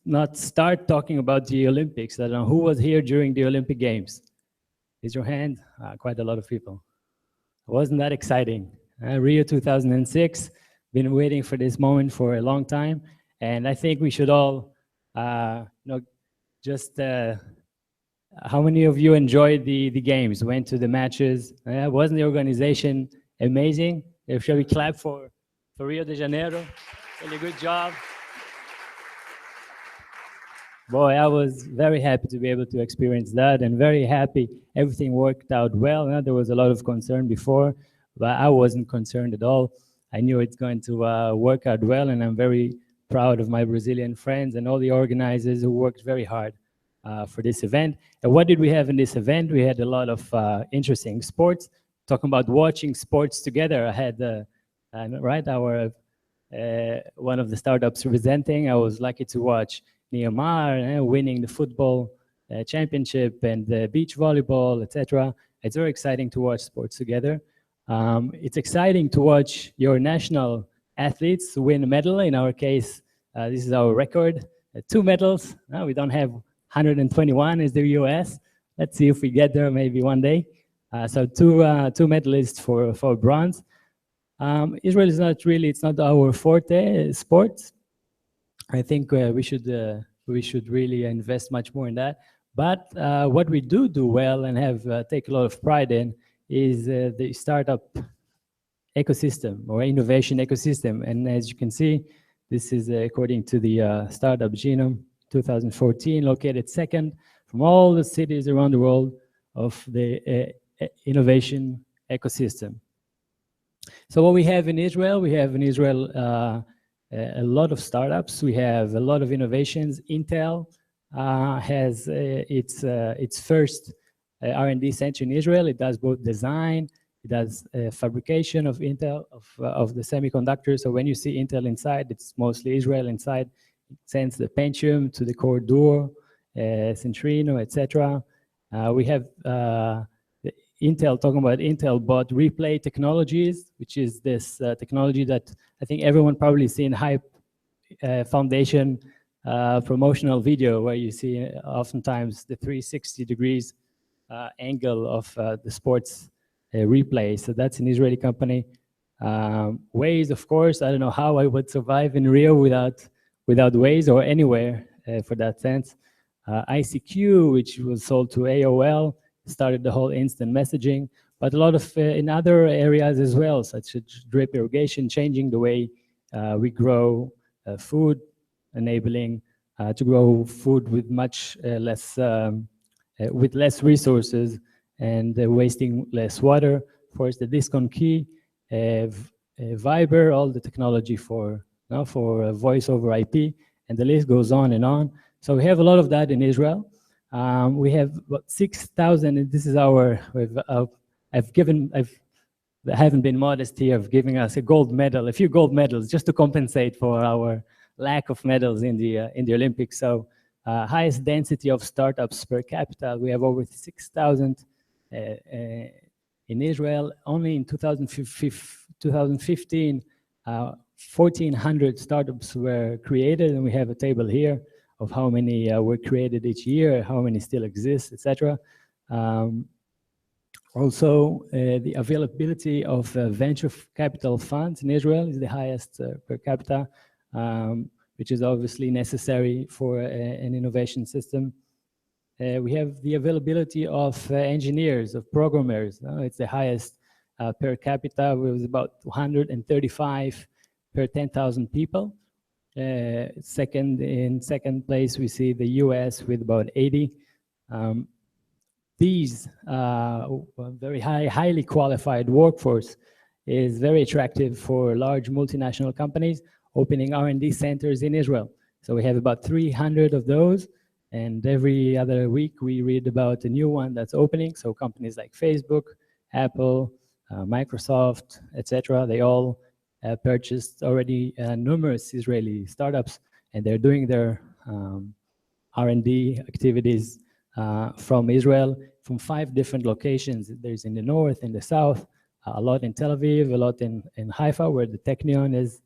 not start talking about the Olympics. I don't know who was here during the Olympic Games. Raise your hand. Quite a lot of people. Wasn't that exciting? Rio 2006, been waiting for this moment for a long time. And I think we should all, just how many of you enjoyed the games, went to the matches? Wasn't the organization amazing? Shall we clap for Rio de Janeiro? Really good job. Boy, I was very happy to be able to experience that and very happy everything worked out well. There was a lot of concern before, but I wasn't concerned at all. I knew it's going to work out well, and I'm very proud of my Brazilian friends and all the organizers who worked very hard for this event. And what did we have in this event? We had a lot of interesting sports. Talking about watching sports together, I had one of the startups presenting. I was lucky to watch Neymar winning the football championship and the beach volleyball, etc. It's very exciting to watch sports together. It's exciting to watch your national athletes win a medal. In our case, this is our record, 2 medals. We don't have 121 is the US. Let's see if we get there maybe one day. So two medalists for bronze. Israel is not really, it's not our forte sport. I think we should really invest much more in that. But what we do well and have take a lot of pride in is the startup ecosystem or innovation ecosystem. And as you can see, this is according to the Startup Genome 2014, located second from all the cities around the world of the innovation ecosystem. So what we have in Israel a lot of startups. We have a lot of innovations. Intel has its first R&D center in Israel. It does both design, it does fabrication of Intel, of the semiconductors. So when you see Intel inside, it's mostly Israel inside. It sends the Pentium to the Core Duo, Centrino, etc. We have Intel, talking about Intel bought Replay Technologies, which is this technology that I think everyone probably seen Hype Foundation promotional video, where you see oftentimes the 360 degrees angle of the sports replay. So that's an Israeli company. Waze, of course, I don't know how I would survive in Rio without Waze, or anywhere for that sense. ICQ, which was sold to AOL, started the whole instant messaging, but a lot of in other areas as well, such as drip irrigation, changing the way we grow food, enabling to grow food with much less resources and wasting less water. Of course, the disc on key, Viber, all the technology for voice over IP, and the list goes on and on. So we have a lot of that in Israel. We have about 6,000, and this is our, I haven't been modest here of giving us a gold medal, a few gold medals, just to compensate for our lack of medals in the Olympics. So highest density of startups per capita, we have over 6,000 in Israel. Only in 2015, 1,400 startups were created, and we have a table here of how many were created each year, how many still exist, etc. Also, the availability of venture capital funds in Israel is the highest per capita, which is obviously necessary for an innovation system. We have the availability of engineers, of programmers. It's the highest per capita, with about 235 per 10,000 people. In second place, we see the US with about 80. These very highly qualified workforce is very attractive for large multinational companies opening R&D centers in Israel. So we have about 300 of those, and every other week we read about a new one that's opening. So companies like Facebook, Apple, Microsoft, etc., they all purchased already numerous Israeli startups, and they're doing their R&D activities from Israel, from 5 different locations. There's in the north, in the south, a lot in Tel Aviv, a lot in Haifa, where the Technion is,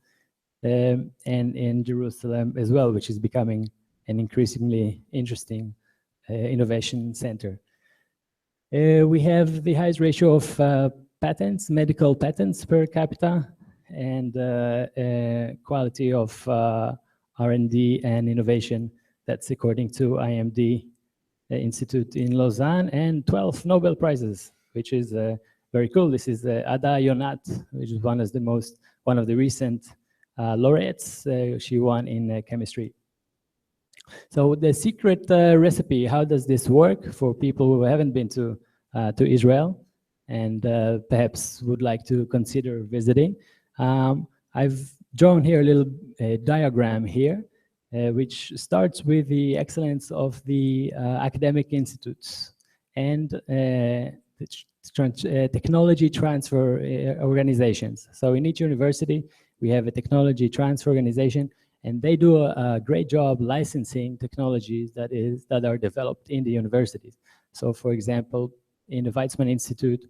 and in Jerusalem as well, which is becoming an increasingly interesting innovation center. We have the highest ratio of patents, medical patents per capita, and quality of R&D and innovation. That's according to IMD Institute in Lausanne, and 12 Nobel Prizes, which is very cool. This is Ada Yonat, which is one of the recent laureates. She won in chemistry. So the secret recipe, how does this work for people who haven't been to Israel and perhaps would like to consider visiting? I've drawn here a little diagram here, which starts with the excellence of the academic institutes and the technology transfer organizations. So in each university, we have a technology transfer organization, and they do a great job licensing technologies that are developed in the universities. So for example, in the Weizmann Institute,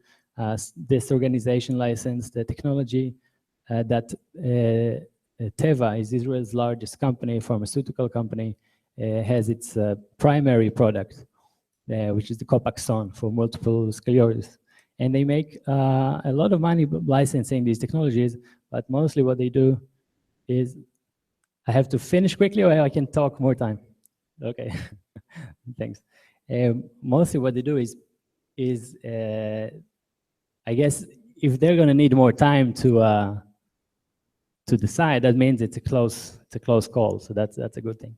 this organization licensed the technology that Teva is Israel's largest company, pharmaceutical company, has its primary product, which is the Copaxone for multiple sclerosis. And they make a lot of money licensing these technologies, but mostly what they do is, I have to finish quickly or I can talk more time? Okay, thanks. Mostly what they do is I guess if they're gonna need more time to decide, that means it's a close call. So that's a good thing.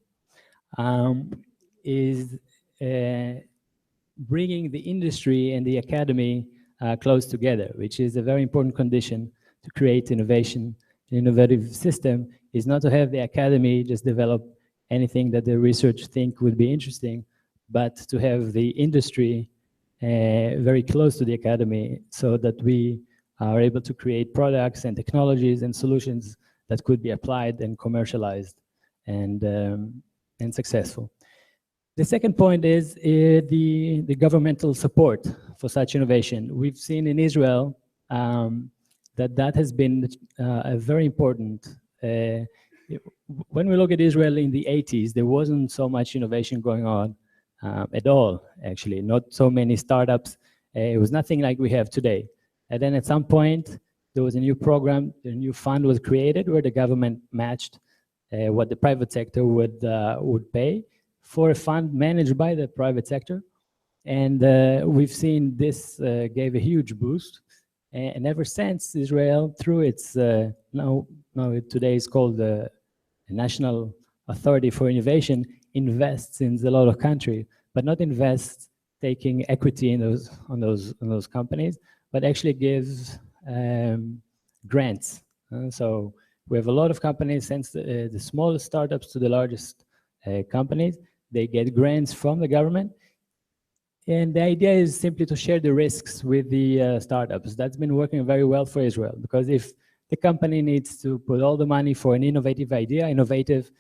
Bringing the industry and the academy close together, which is a very important condition to create innovation. An innovative system is not to have the academy just develop anything that the research think would be interesting, but to have the industry very close to the academy so that we are able to create products and technologies and solutions that could be applied and commercialized and successful. The second point is the governmental support for such innovation. We've seen in Israel that has been a very important. When we look at Israel in the 80s, there wasn't so much innovation going on at all, actually. Not so many startups. It was nothing like we have today. And then at some point, there was a new program, a new fund was created where the government matched what the private sector would pay for a fund managed by the private sector. And we've seen this gave a huge boost. And ever since, Israel, through its, now today is called the National Authority for Innovation, invests in a lot of countries, but not invests taking equity in those companies, but actually gives grants. So we have a lot of companies, since the smallest startups to the largest companies, they get grants from the government. And the idea is simply to share the risks with the startups. That's been working very well for Israel, because if the company needs to put all the money for an innovative idea, innovative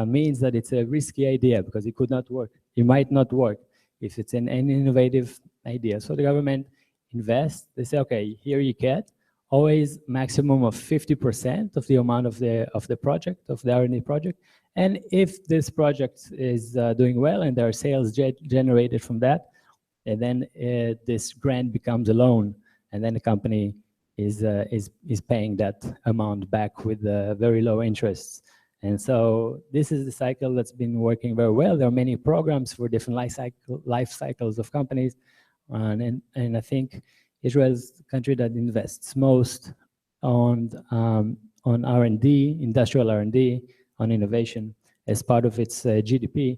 means that it's a risky idea because it could not work. It might not work if it's an innovative idea. So the government invests. They say, okay, here you get always maximum of 50% of the amount of the project, of the R&D project. And if this project is doing well and there are sales generated from that, and then this grant becomes a loan, and then the company is paying that amount back with very low interests. And so this is the cycle that's been working very well. There are many programs for different life cycles of companies, and I think Israel is the country that invests most on R&D, industrial R&D, on innovation as part of its GDP.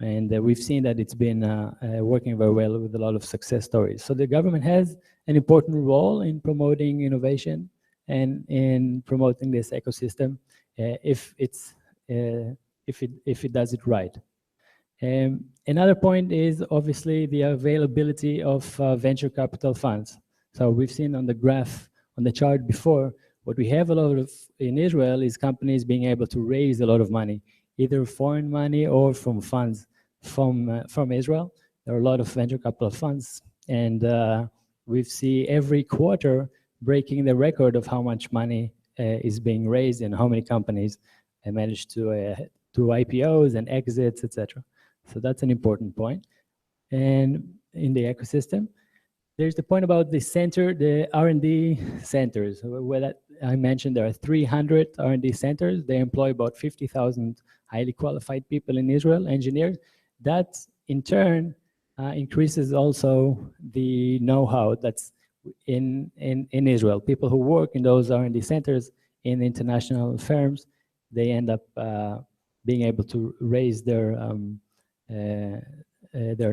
And we've seen that it's been working very well with a lot of success stories. So the government has an important role in promoting innovation and in promoting this ecosystem if it does it right. Another point is obviously the availability of venture capital funds. So we've seen on the graph, on the chart before, what we have a lot of in Israel is companies being able to raise a lot of money, either foreign money or from funds from Israel. There are a lot of venture capital funds, and we see every quarter breaking the record of how much money is being raised and how many companies manage to IPOs and exits, etc. So that's an important point. And in the ecosystem, there's the point about the center, the R&D centers. Where I mentioned there are 300 R&D centers. They employ about 50,000 highly qualified people in Israel, engineers. That in turn increases also the know-how that's in Israel. People who work in those R&D centers in international firms, they end up being able to raise their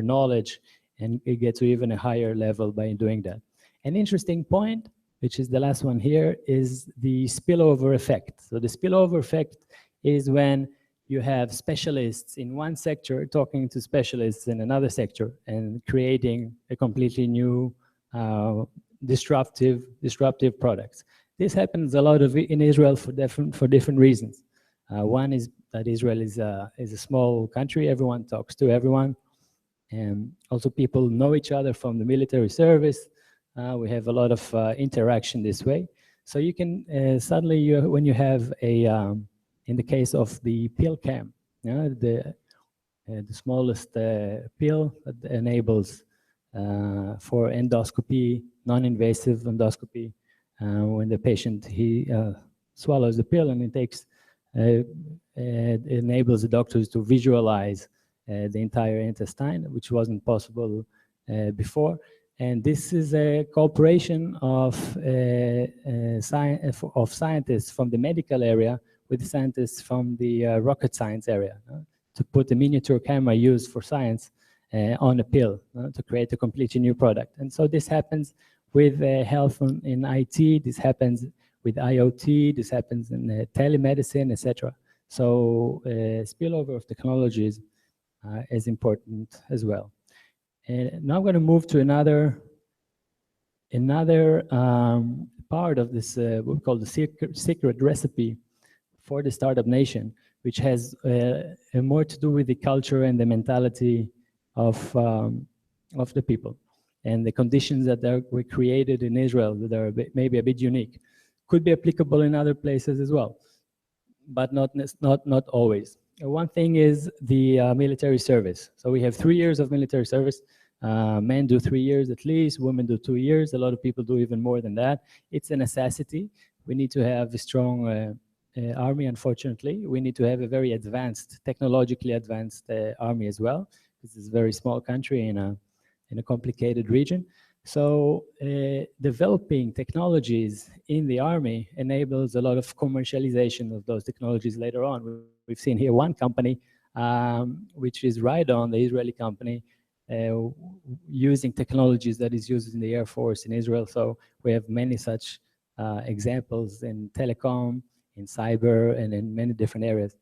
knowledge and get to even a higher level by doing that. An interesting point, which is the last one here, is the spillover effect. So the spillover effect is when you have specialists in one sector talking to specialists in another sector and creating a completely new disruptive products. This happens a lot in Israel for different reasons. One is that Israel is a small country. Everyone talks to everyone. And also people know each other from the military service. We have a lot of interaction this way. So you can suddenly, when you have a, in the case of the PhilChem, the smallest pill that enables for endoscopy, non-invasive endoscopy, when the patient swallows the pill and it takes, it enables the doctors to visualize the entire intestine, which wasn't possible before. And this is a cooperation of scientists from the medical area with scientists from the rocket science area to put a miniature camera used for science on a pill to create a completely new product. And so this happens with health in IT, this happens with IoT, this happens in telemedicine, etc. So spillover of technologies is important as well. And now I'm going to move to another part of this, what we call the secret recipe for the startup nation, which has more to do with the culture and the mentality of the people and the conditions that were created in Israel that are maybe a bit unique. Could be applicable in other places as well, but not always. One thing is the military service. So we have 3 years of military service. Men do 3 years at least, women do 2 years. A lot of people do even more than that. It's a necessity. We need to have a strong army, unfortunately. We need to have a very advanced, technologically advanced army as well. This is a very small country in a complicated region. So developing technologies in the army enables a lot of commercialization of those technologies later on. We've seen here one company, which is Ryon, the Israeli company, using technologies that is used in the Air Force in Israel. So we have many such examples in telecom, in cyber, and in many different areas.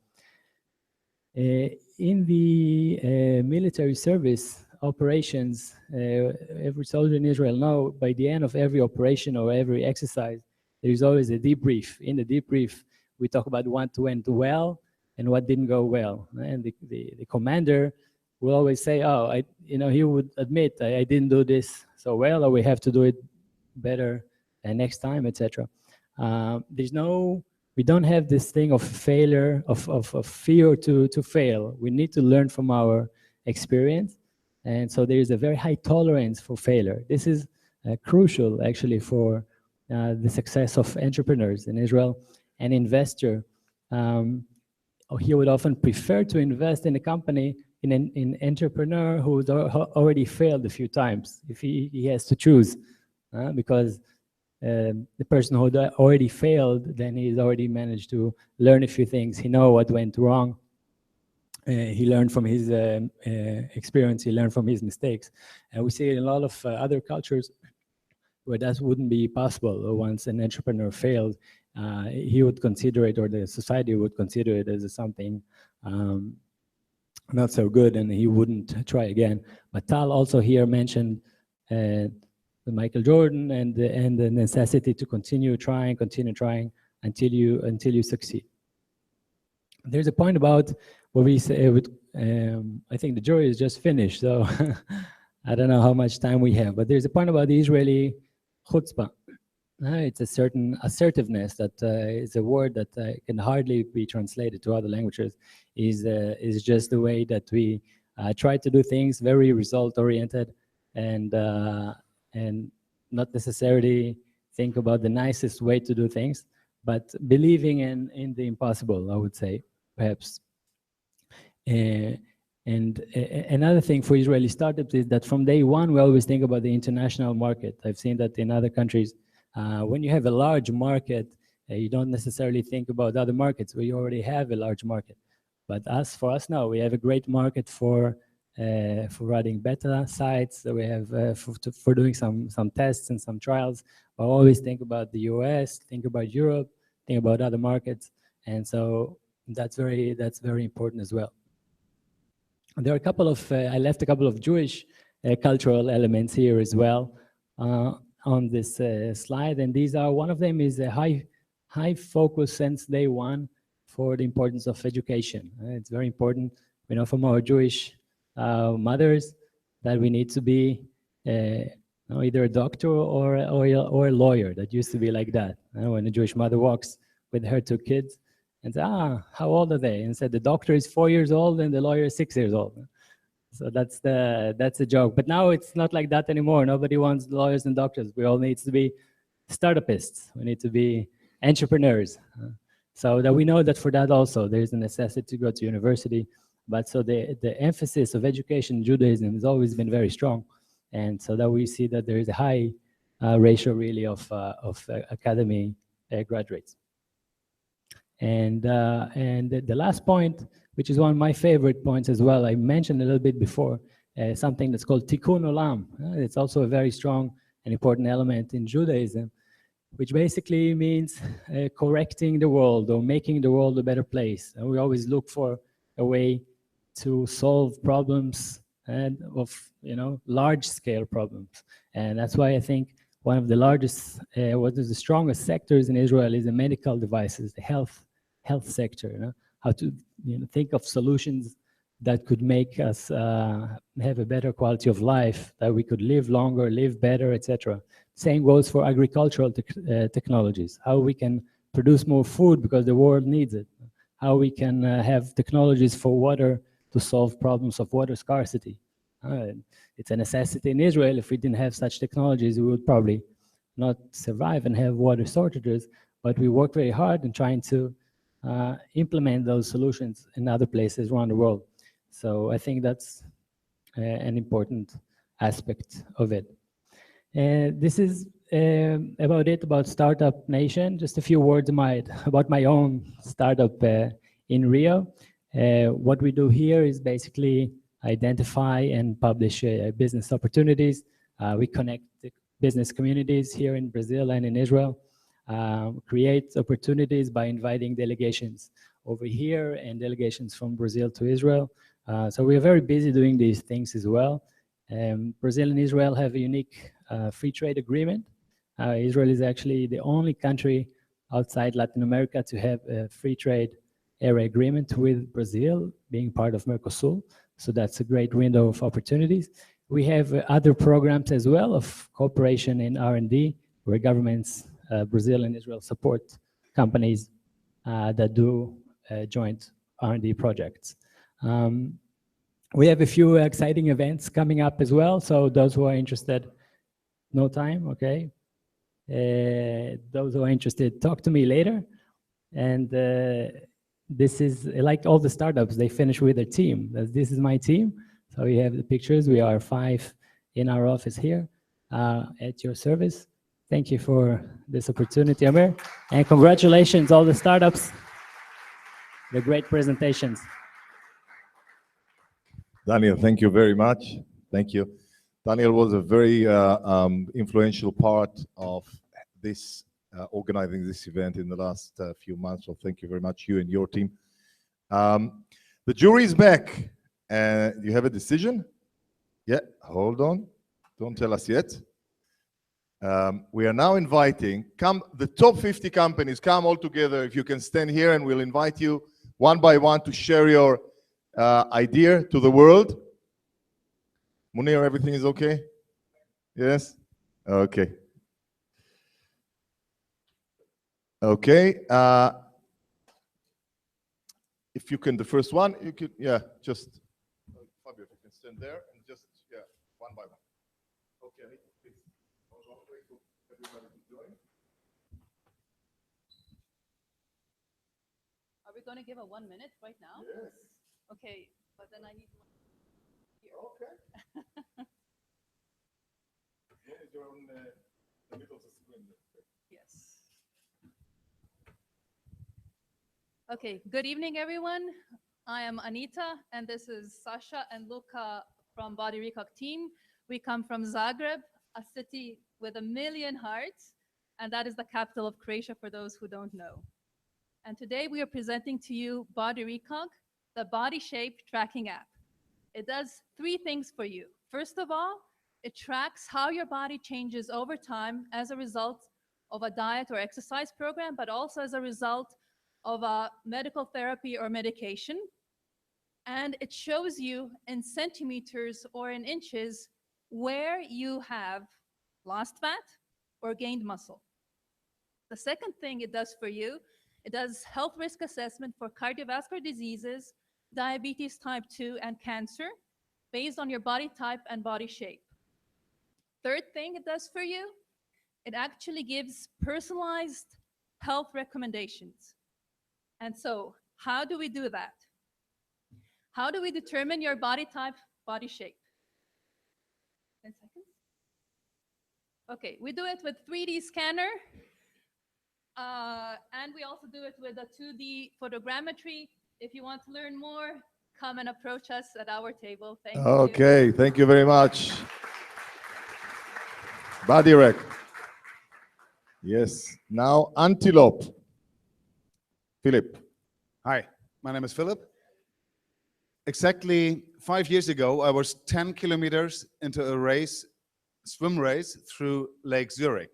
In the military service operations, every soldier in Israel know by the end of every operation or every exercise, there is always a debrief. In the debrief, we talk about what went well and what didn't go well. And the commander will always say, oh, he would admit, I didn't do this so well, or we have to do it better next time, etc. We don't have this thing of failure, of fear to fail. We need to learn from our experience. And so there is a very high tolerance for failure. This is crucial, actually, for the success of entrepreneurs in Israel. An investor, he would often prefer to invest in a company, in an entrepreneur who's already failed a few times, if he has to choose, because the person who already failed, then he's already managed to learn a few things. He knows what went wrong. He learned from his experience. He learned from his mistakes. And we see in a lot of other cultures where that wouldn't be possible. Once an entrepreneur failed, he would consider it, or the society would consider it as something not so good, and he wouldn't try again. But Tal also here mentioned Michael Jordan and the necessity to continue trying until you succeed. There's a point about what we say. I think the jury is just finished, so I don't know how much time we have. But there's a point about the Israeli chutzpah. It's a certain assertiveness that is a word that can hardly be translated to other languages. Is just the way that we try to do things, very result-oriented, and not necessarily think about the nicest way to do things, but believing in the impossible, I would say, perhaps. And another thing for Israeli startups is that from day one, we always think about the international market. I've seen that in other countries. When you have a large market, you don't necessarily think about other markets where you already have a large market. But for us now, we have a great market for running beta sites. So we have for doing some tests and some trials. But always think about the US, think about Europe, think about other markets, and so that's very important as well. There are a couple of I left a couple of Jewish cultural elements here as well on this slide, and these are, one of them is a high focus since day one for the importance of education. It's very important, from our Jewish mothers, that we need to be either a doctor or a lawyer. That used to be like that. When a Jewish mother walks with her 2 kids, and say, how old are they? And said, the doctor is 4 years old and the lawyer is 6 years old. So that's the joke. But now it's not like that anymore. Nobody wants lawyers and doctors. We all need to be startupists. We need to be entrepreneurs. So that we know that for that also, there's a necessity to go to university. But so the emphasis of education in Judaism has always been very strong. And so that we see that there is a high ratio really of academy graduates. And the last point, which is one of my favorite points as well, I mentioned a little bit before, something that's called Tikkun Olam. It's also a very strong and important element in Judaism, which basically means correcting the world or making the world a better place. And we always look for a way to solve problems and of large-scale problems. And that's why I think one of the largest, what is the strongest sectors in Israel is the medical devices, the health sector. How to think of solutions that could make us have a better quality of life, that we could live longer, live better, etc. Same goes for agricultural technologies, how we can produce more food because the world needs it, how we can have technologies for water to solve problems of water scarcity. It's a necessity in Israel. If we didn't have such technologies, we would probably not survive and have water shortages, but we work very hard in trying to implement those solutions in other places around the world. So I think that's an important aspect of it. This is about it, about Startup Nation. Just a few words about my own startup in Rio. What we do here is basically identify and publish business opportunities. We connect the business communities here in Brazil and in Israel, create opportunities by inviting delegations over here and delegations from Brazil to Israel. So we are very busy doing these things as well. Brazil and Israel have a unique free trade agreement. Israel is actually the only country outside Latin America to have a free trade area agreement with Brazil, being part of Mercosur. So that's a great window of opportunities. We have other programs as well of cooperation in R&D, where governments, Brazil and Israel, support companies that do joint R&D projects. We have a few exciting events coming up as well. So those who are interested, no time, okay? Those who are interested, talk to me later. And this is like all the startups, they finish with their team. This is my team. So we have the pictures. We are 5 in our office here at your service. Thank you for this opportunity, Amir. And congratulations, all the startups. The great presentations. Daniel, thank you very much. Thank you. Daniel was a very influential part of this organizing this event in the last few months. So thank you very much, you and your team. The jury is back. You have a decision? Yeah, hold on. Don't tell us yet. We are now inviting, the top 50 companies, come all together. If you can stand here, and we'll invite you one by one to share your idea to the world. Munir, everything is okay? Yes? Okay. Okay. If you can, the first one, you could, yeah, just, Fabio, if you can stand there and just, yeah, one by one. Okay, please. Wait for everybody to join. Are we going to give a 1 minute right now? Yes. Okay, but then I need one here. Okay. Yeah, you're on the middle of the screen. Yes. Okay, good evening, everyone. I am Anita, and this is Sasha and Luca from Body Recog team. We come from Zagreb, a city with 1 million hearts, and that is the capital of Croatia for those who don't know. And today we are presenting to you Body Recog, the body shape tracking app. It does 3 things for you. First of all, it tracks how your body changes over time as a result of a diet or exercise program, but also as a result of a medical therapy or medication. And it shows you in centimeters or in inches where you have lost fat or gained muscle. The second thing it does for you It does health risk assessment for cardiovascular diseases, diabetes type 2, and cancer based on your body type and body shape. Third thing it does for you, it actually gives personalized health recommendations. And so, how do we do that? How do we determine your body type, body shape? 10 seconds. Okay, we do it with 3D scanner, and we also do it with a 2D photogrammetry. If you want to learn more, come and approach us at our table. Thank you. Okay, thank you very much. Body rec. Yes. Now, antelope. Philip. Hi, my name is Philip. Exactly 5 years ago, I was 10 kilometers into a race, swim race through Lake Zurich.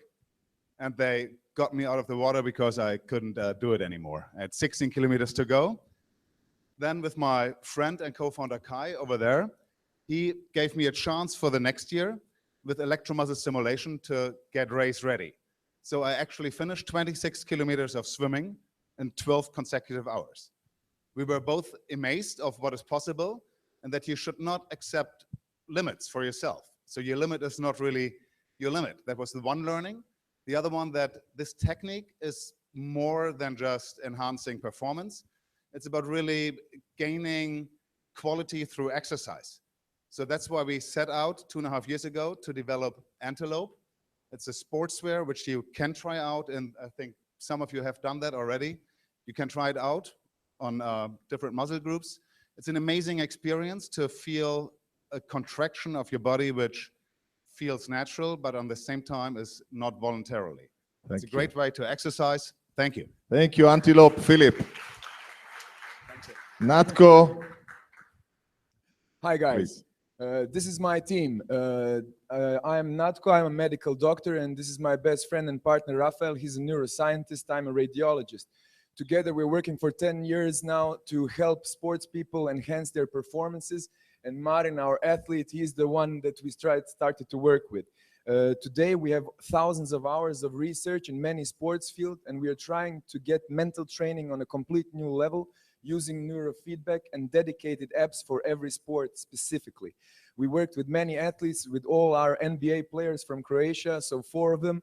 And they got me out of the water because I couldn't do it anymore. I had 16 kilometers to go. Then with my friend and co-founder Kai over there, he gave me a chance for the next year with electromuscle stimulation to get race ready. So I actually finished 26 kilometers of swimming in 12 consecutive hours. We were both amazed of what is possible and that you should not accept limits for yourself. So your limit is not really your limit. That was the one learning. The other one, that this technique is more than just enhancing performance. It's about really gaining quality through exercise. So that's why we set out 2.5 years ago to develop Antelope. It's a sportswear which you can try out, and I think some of you have done that already. You can try it out on different muscle groups. It's an amazing experience to feel a contraction of your body which feels natural, but on the same time is not voluntarily. It's a great way to exercise. Thank you. Thank you, Antelope. Philip. Natko. Hi, guys. This is my team. I'm Natko. I'm a medical doctor, and this is my best friend and partner, Rafael. He's a neuroscientist. I'm a radiologist. Together, we're working for 10 years now to help sports people enhance their performances. And Marin, our athlete, he's the one that we started to work with. Today, we have thousands of hours of research in many sports fields, and we are trying to get mental training on a complete new level using neurofeedback and dedicated apps for every sport specifically. We worked with many athletes, with all our NBA players from Croatia, so 4 of them.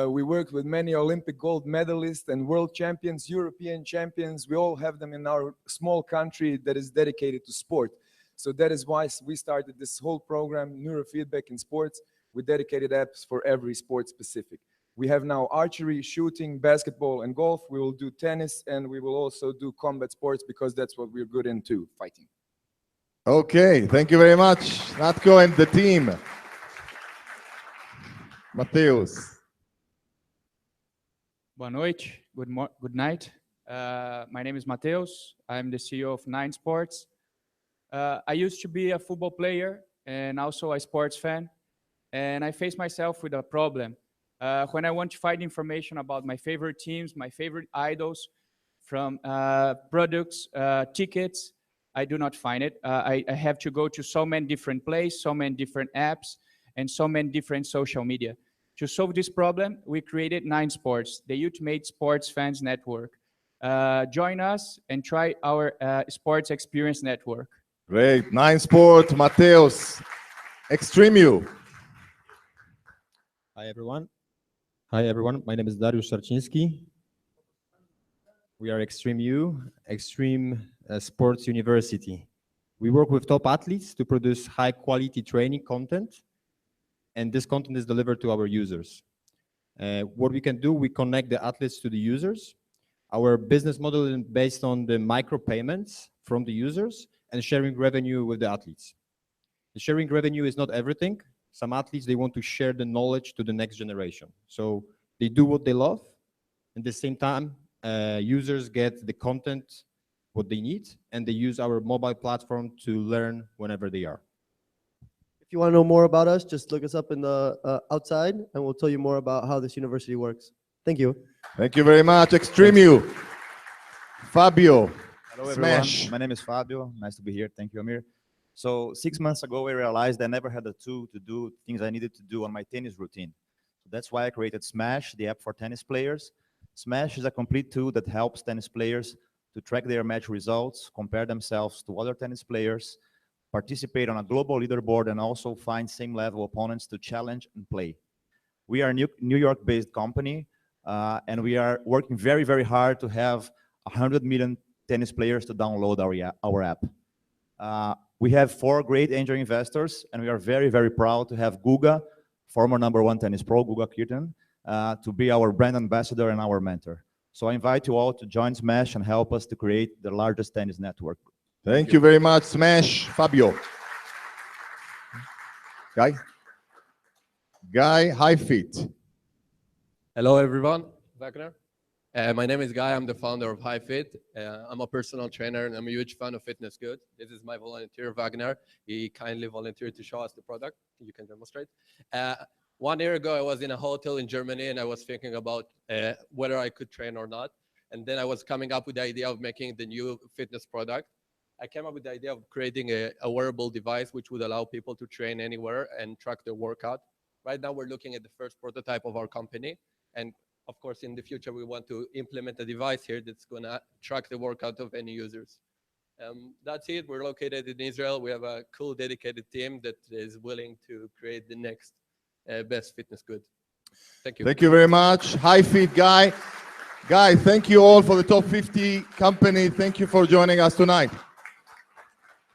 We worked with many Olympic gold medalists and world champions, European champions. We all have them in our small country that is dedicated to sport. So that is why we started this whole program, Neurofeedback in Sports, with dedicated apps for every sport specific. We have now archery, shooting, basketball, and golf. We will do tennis, and we will also do combat sports because that's what we're good in too, fighting. Okay, thank you very much, Natko and the team. Mateus. Boa noite, good night. My name is Mateus. I'm the CEO of 9 Sports. I used to be a football player and also a sports fan, and I face myself with a problem. When I want to find information about my favorite teams, my favorite idols, from products, tickets, I do not find it. I have to go to so many different places, so many different apps, and so many different social media. To solve this problem, we created 9 Sports, the ultimate sports fans network. Join us and try our sports experience network. Great. 9 Sport, Mateus. Extreme U. Hi, everyone. Hi, everyone. My name is Dariusz Sarczyński. We are Extreme U, Extreme Sports University. We work with top athletes to produce high-quality training content, and this content is delivered to our users. What we can do, we connect the athletes to the users. Our business model is based on the micropayments from the users and sharing revenue with the athletes. The sharing revenue is not everything. Some athletes, they want to share the knowledge to the next generation. So they do what they love. At the same time, users get the content, what they need, and they use our mobile platform to learn whenever they are. If you want to know more about us, just look us up in the outside, and we'll tell you more about how this university works. Thank you. Thank you very much, Extreme U. Hello, Fabio. everyone. Smash. My name is Fabio. Nice to be here. Thank you, Amir. So 6 months ago, I realized I never had a tool to do things I needed to do on my tennis routine. So that's why I created Smash, the app for tennis players. Smash is a complete tool that helps tennis players to track their match results, compare themselves to other tennis players, participate on a global leaderboard, and also find same-level opponents to challenge and play. We are a New York-based company, and we are working very, very hard to have 100 million tennis players to download our app. We have 4 great angel investors, and we are very, very proud to have Guga, former #1 tennis pro, Guga Kirtan, to be our brand ambassador and our mentor. So I invite you all to join Smash and help us to create the largest tennis network. Thank you very much, Smash. Fabio. Guy, high feet. Hello, everyone. Wagner. My name is Guy. I'm the founder of HiFit. I'm a personal trainer, and I'm a huge fan of Fitness Good. This is my volunteer, Wagner. He kindly volunteered to show us the product. You can demonstrate. 1 year ago, I was in a hotel in Germany, and I was thinking about whether I could train or not. And then I was coming up with the idea of making the new fitness product. I came up with the idea of creating a wearable device which would allow people to train anywhere and track their workout. Right now, we're looking at the first prototype of our company. And of course, in the future, we want to implement a device here that's going to track the workout of any users. That's it. We're located in Israel. We have a cool, dedicated team that is willing to create the next best fitness good. Thank you. Thank you very much. High feet, Guy. Guy, thank you all for the top 50 company. Thank you for joining us tonight.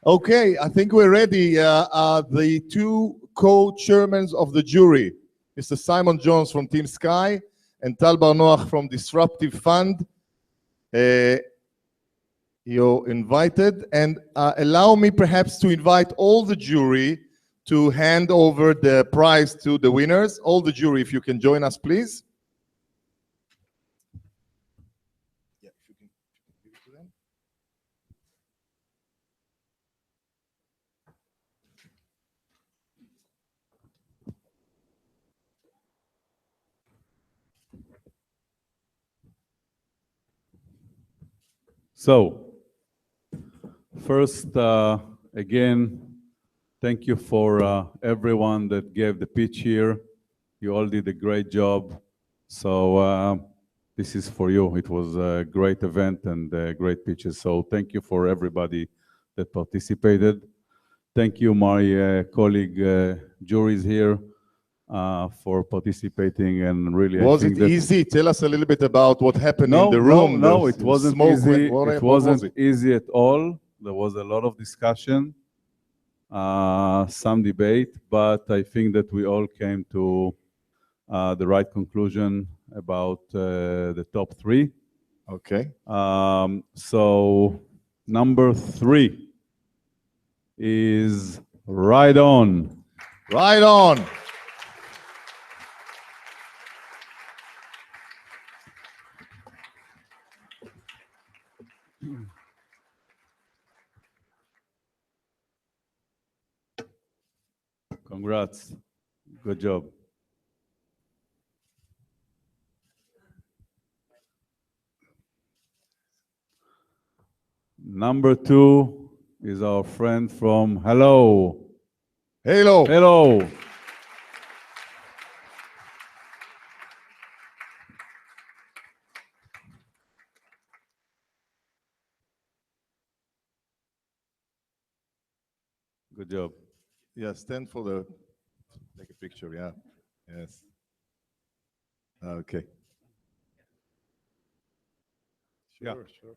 Okay, I think we're ready. The 2 co-chairmen of the jury, Mr. Simon Jones from Team Sky and Tal Bar-Noach from Disruptive Fund. You're invited, and allow me perhaps to invite all the jury to hand over the prize to the winners. All the jury, if you can join us, please. Yeah, if you can give it to them. So, first, again, thank you for everyone that gave the pitch here. You all did a great job. So this is for you. It was a great event and great pitches. So thank you for everybody that participated. Thank you, my colleague juries here for participating, and really, Was it easy? Tell us a little bit about what happened in the room. No, it wasn't easy. It wasn't easy at all. There was a lot of discussion, some debate, but I think that we all came to the right conclusion about the top 3. Okay. So number 3 is Ryon. Ryon. Congrats. Good job. Number 2 is our friend from Hello. Hello. Hello. Good job. Yeah, stand for the, take a picture, yeah. Yes. Okay. Sure, sure.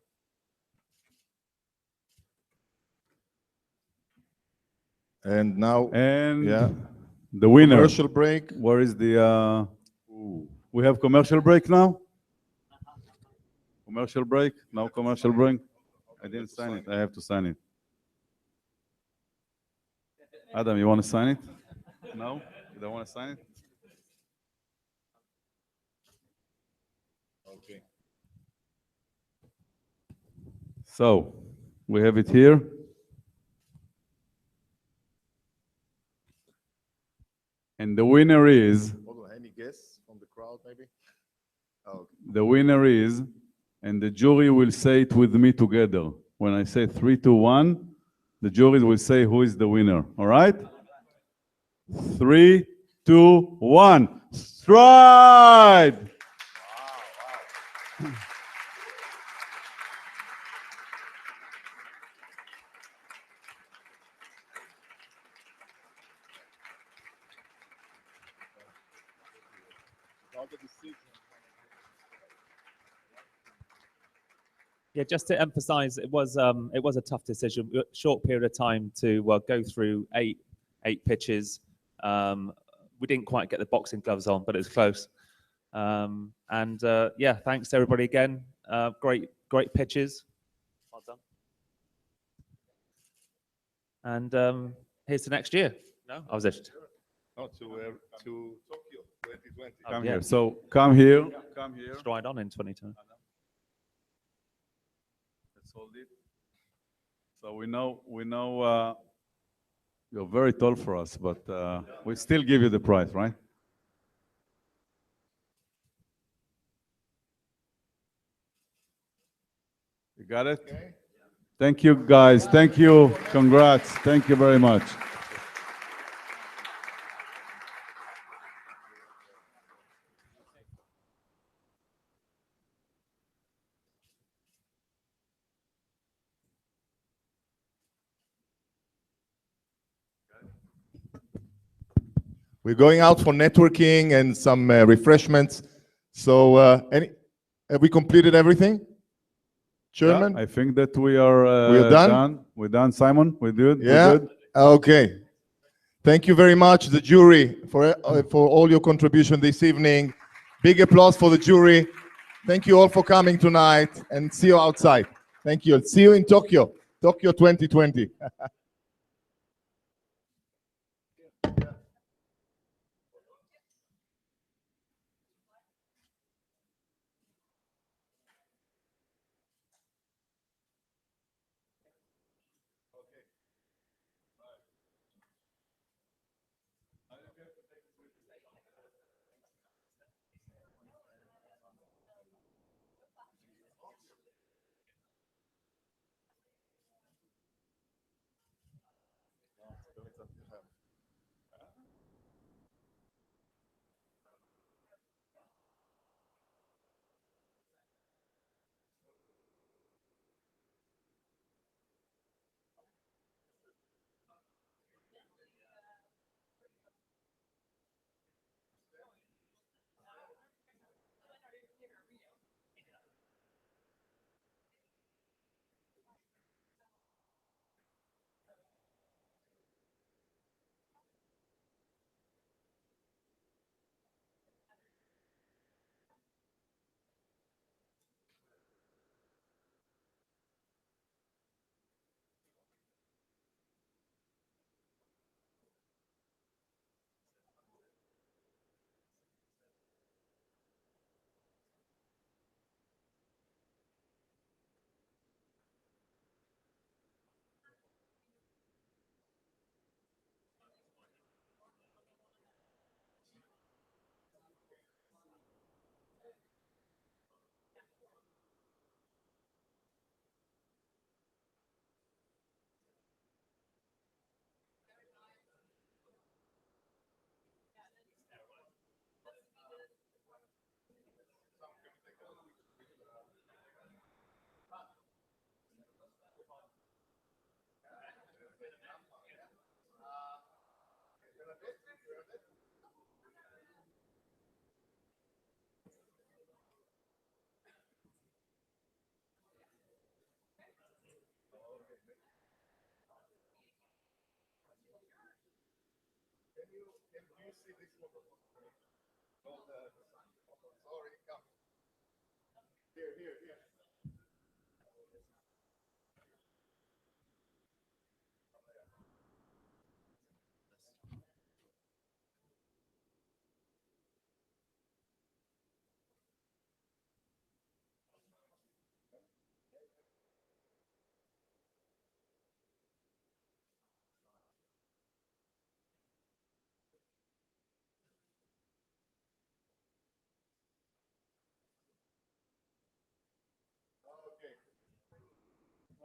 And now, yeah, the winner. Commercial break. Where is the, we have commercial break now? Commercial break? No commercial break? I didn't sign it. I have to sign it. Adam, you want to sign it? No? You don't want to sign it? Okay. So, we have it here. And the winner is... Hold on, any guess from the crowd, maybe? Oh, okay. The winner is, and the jury will say it with me together. When I say 3, 2, 1, the jury will say who is the winner. All right? 3, 2, 1. Stride! Yeah, just to emphasize, it was a tough decision. Short period of time to go through eight pitches. We didn't quite get the boxing gloves on, but it was close. Yeah, thanks to everybody again. Great pitches. Well done. And here's to next year. No, I was just. No, to Tokyo 2020. Come yeah. here. So come here. Come here. Stride on in 2020. Let's hold it. So we know you're very tall for us, but we still give you the prize, right? You got it? Okay. Thank you, guys. Thank you. Congrats. Thank you very much. We're going out for networking and some refreshments. So, have we completed everything? Chairman? Yeah, I think that we are We're done? We're done, Simon. We're good. Yeah. We're good. Okay. Thank you very much, the jury, for all your contribution this evening. Big applause for the jury. Thank you all for coming tonight, and see you outside. Thank you. See you in Tokyo, Tokyo 2020.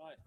Right.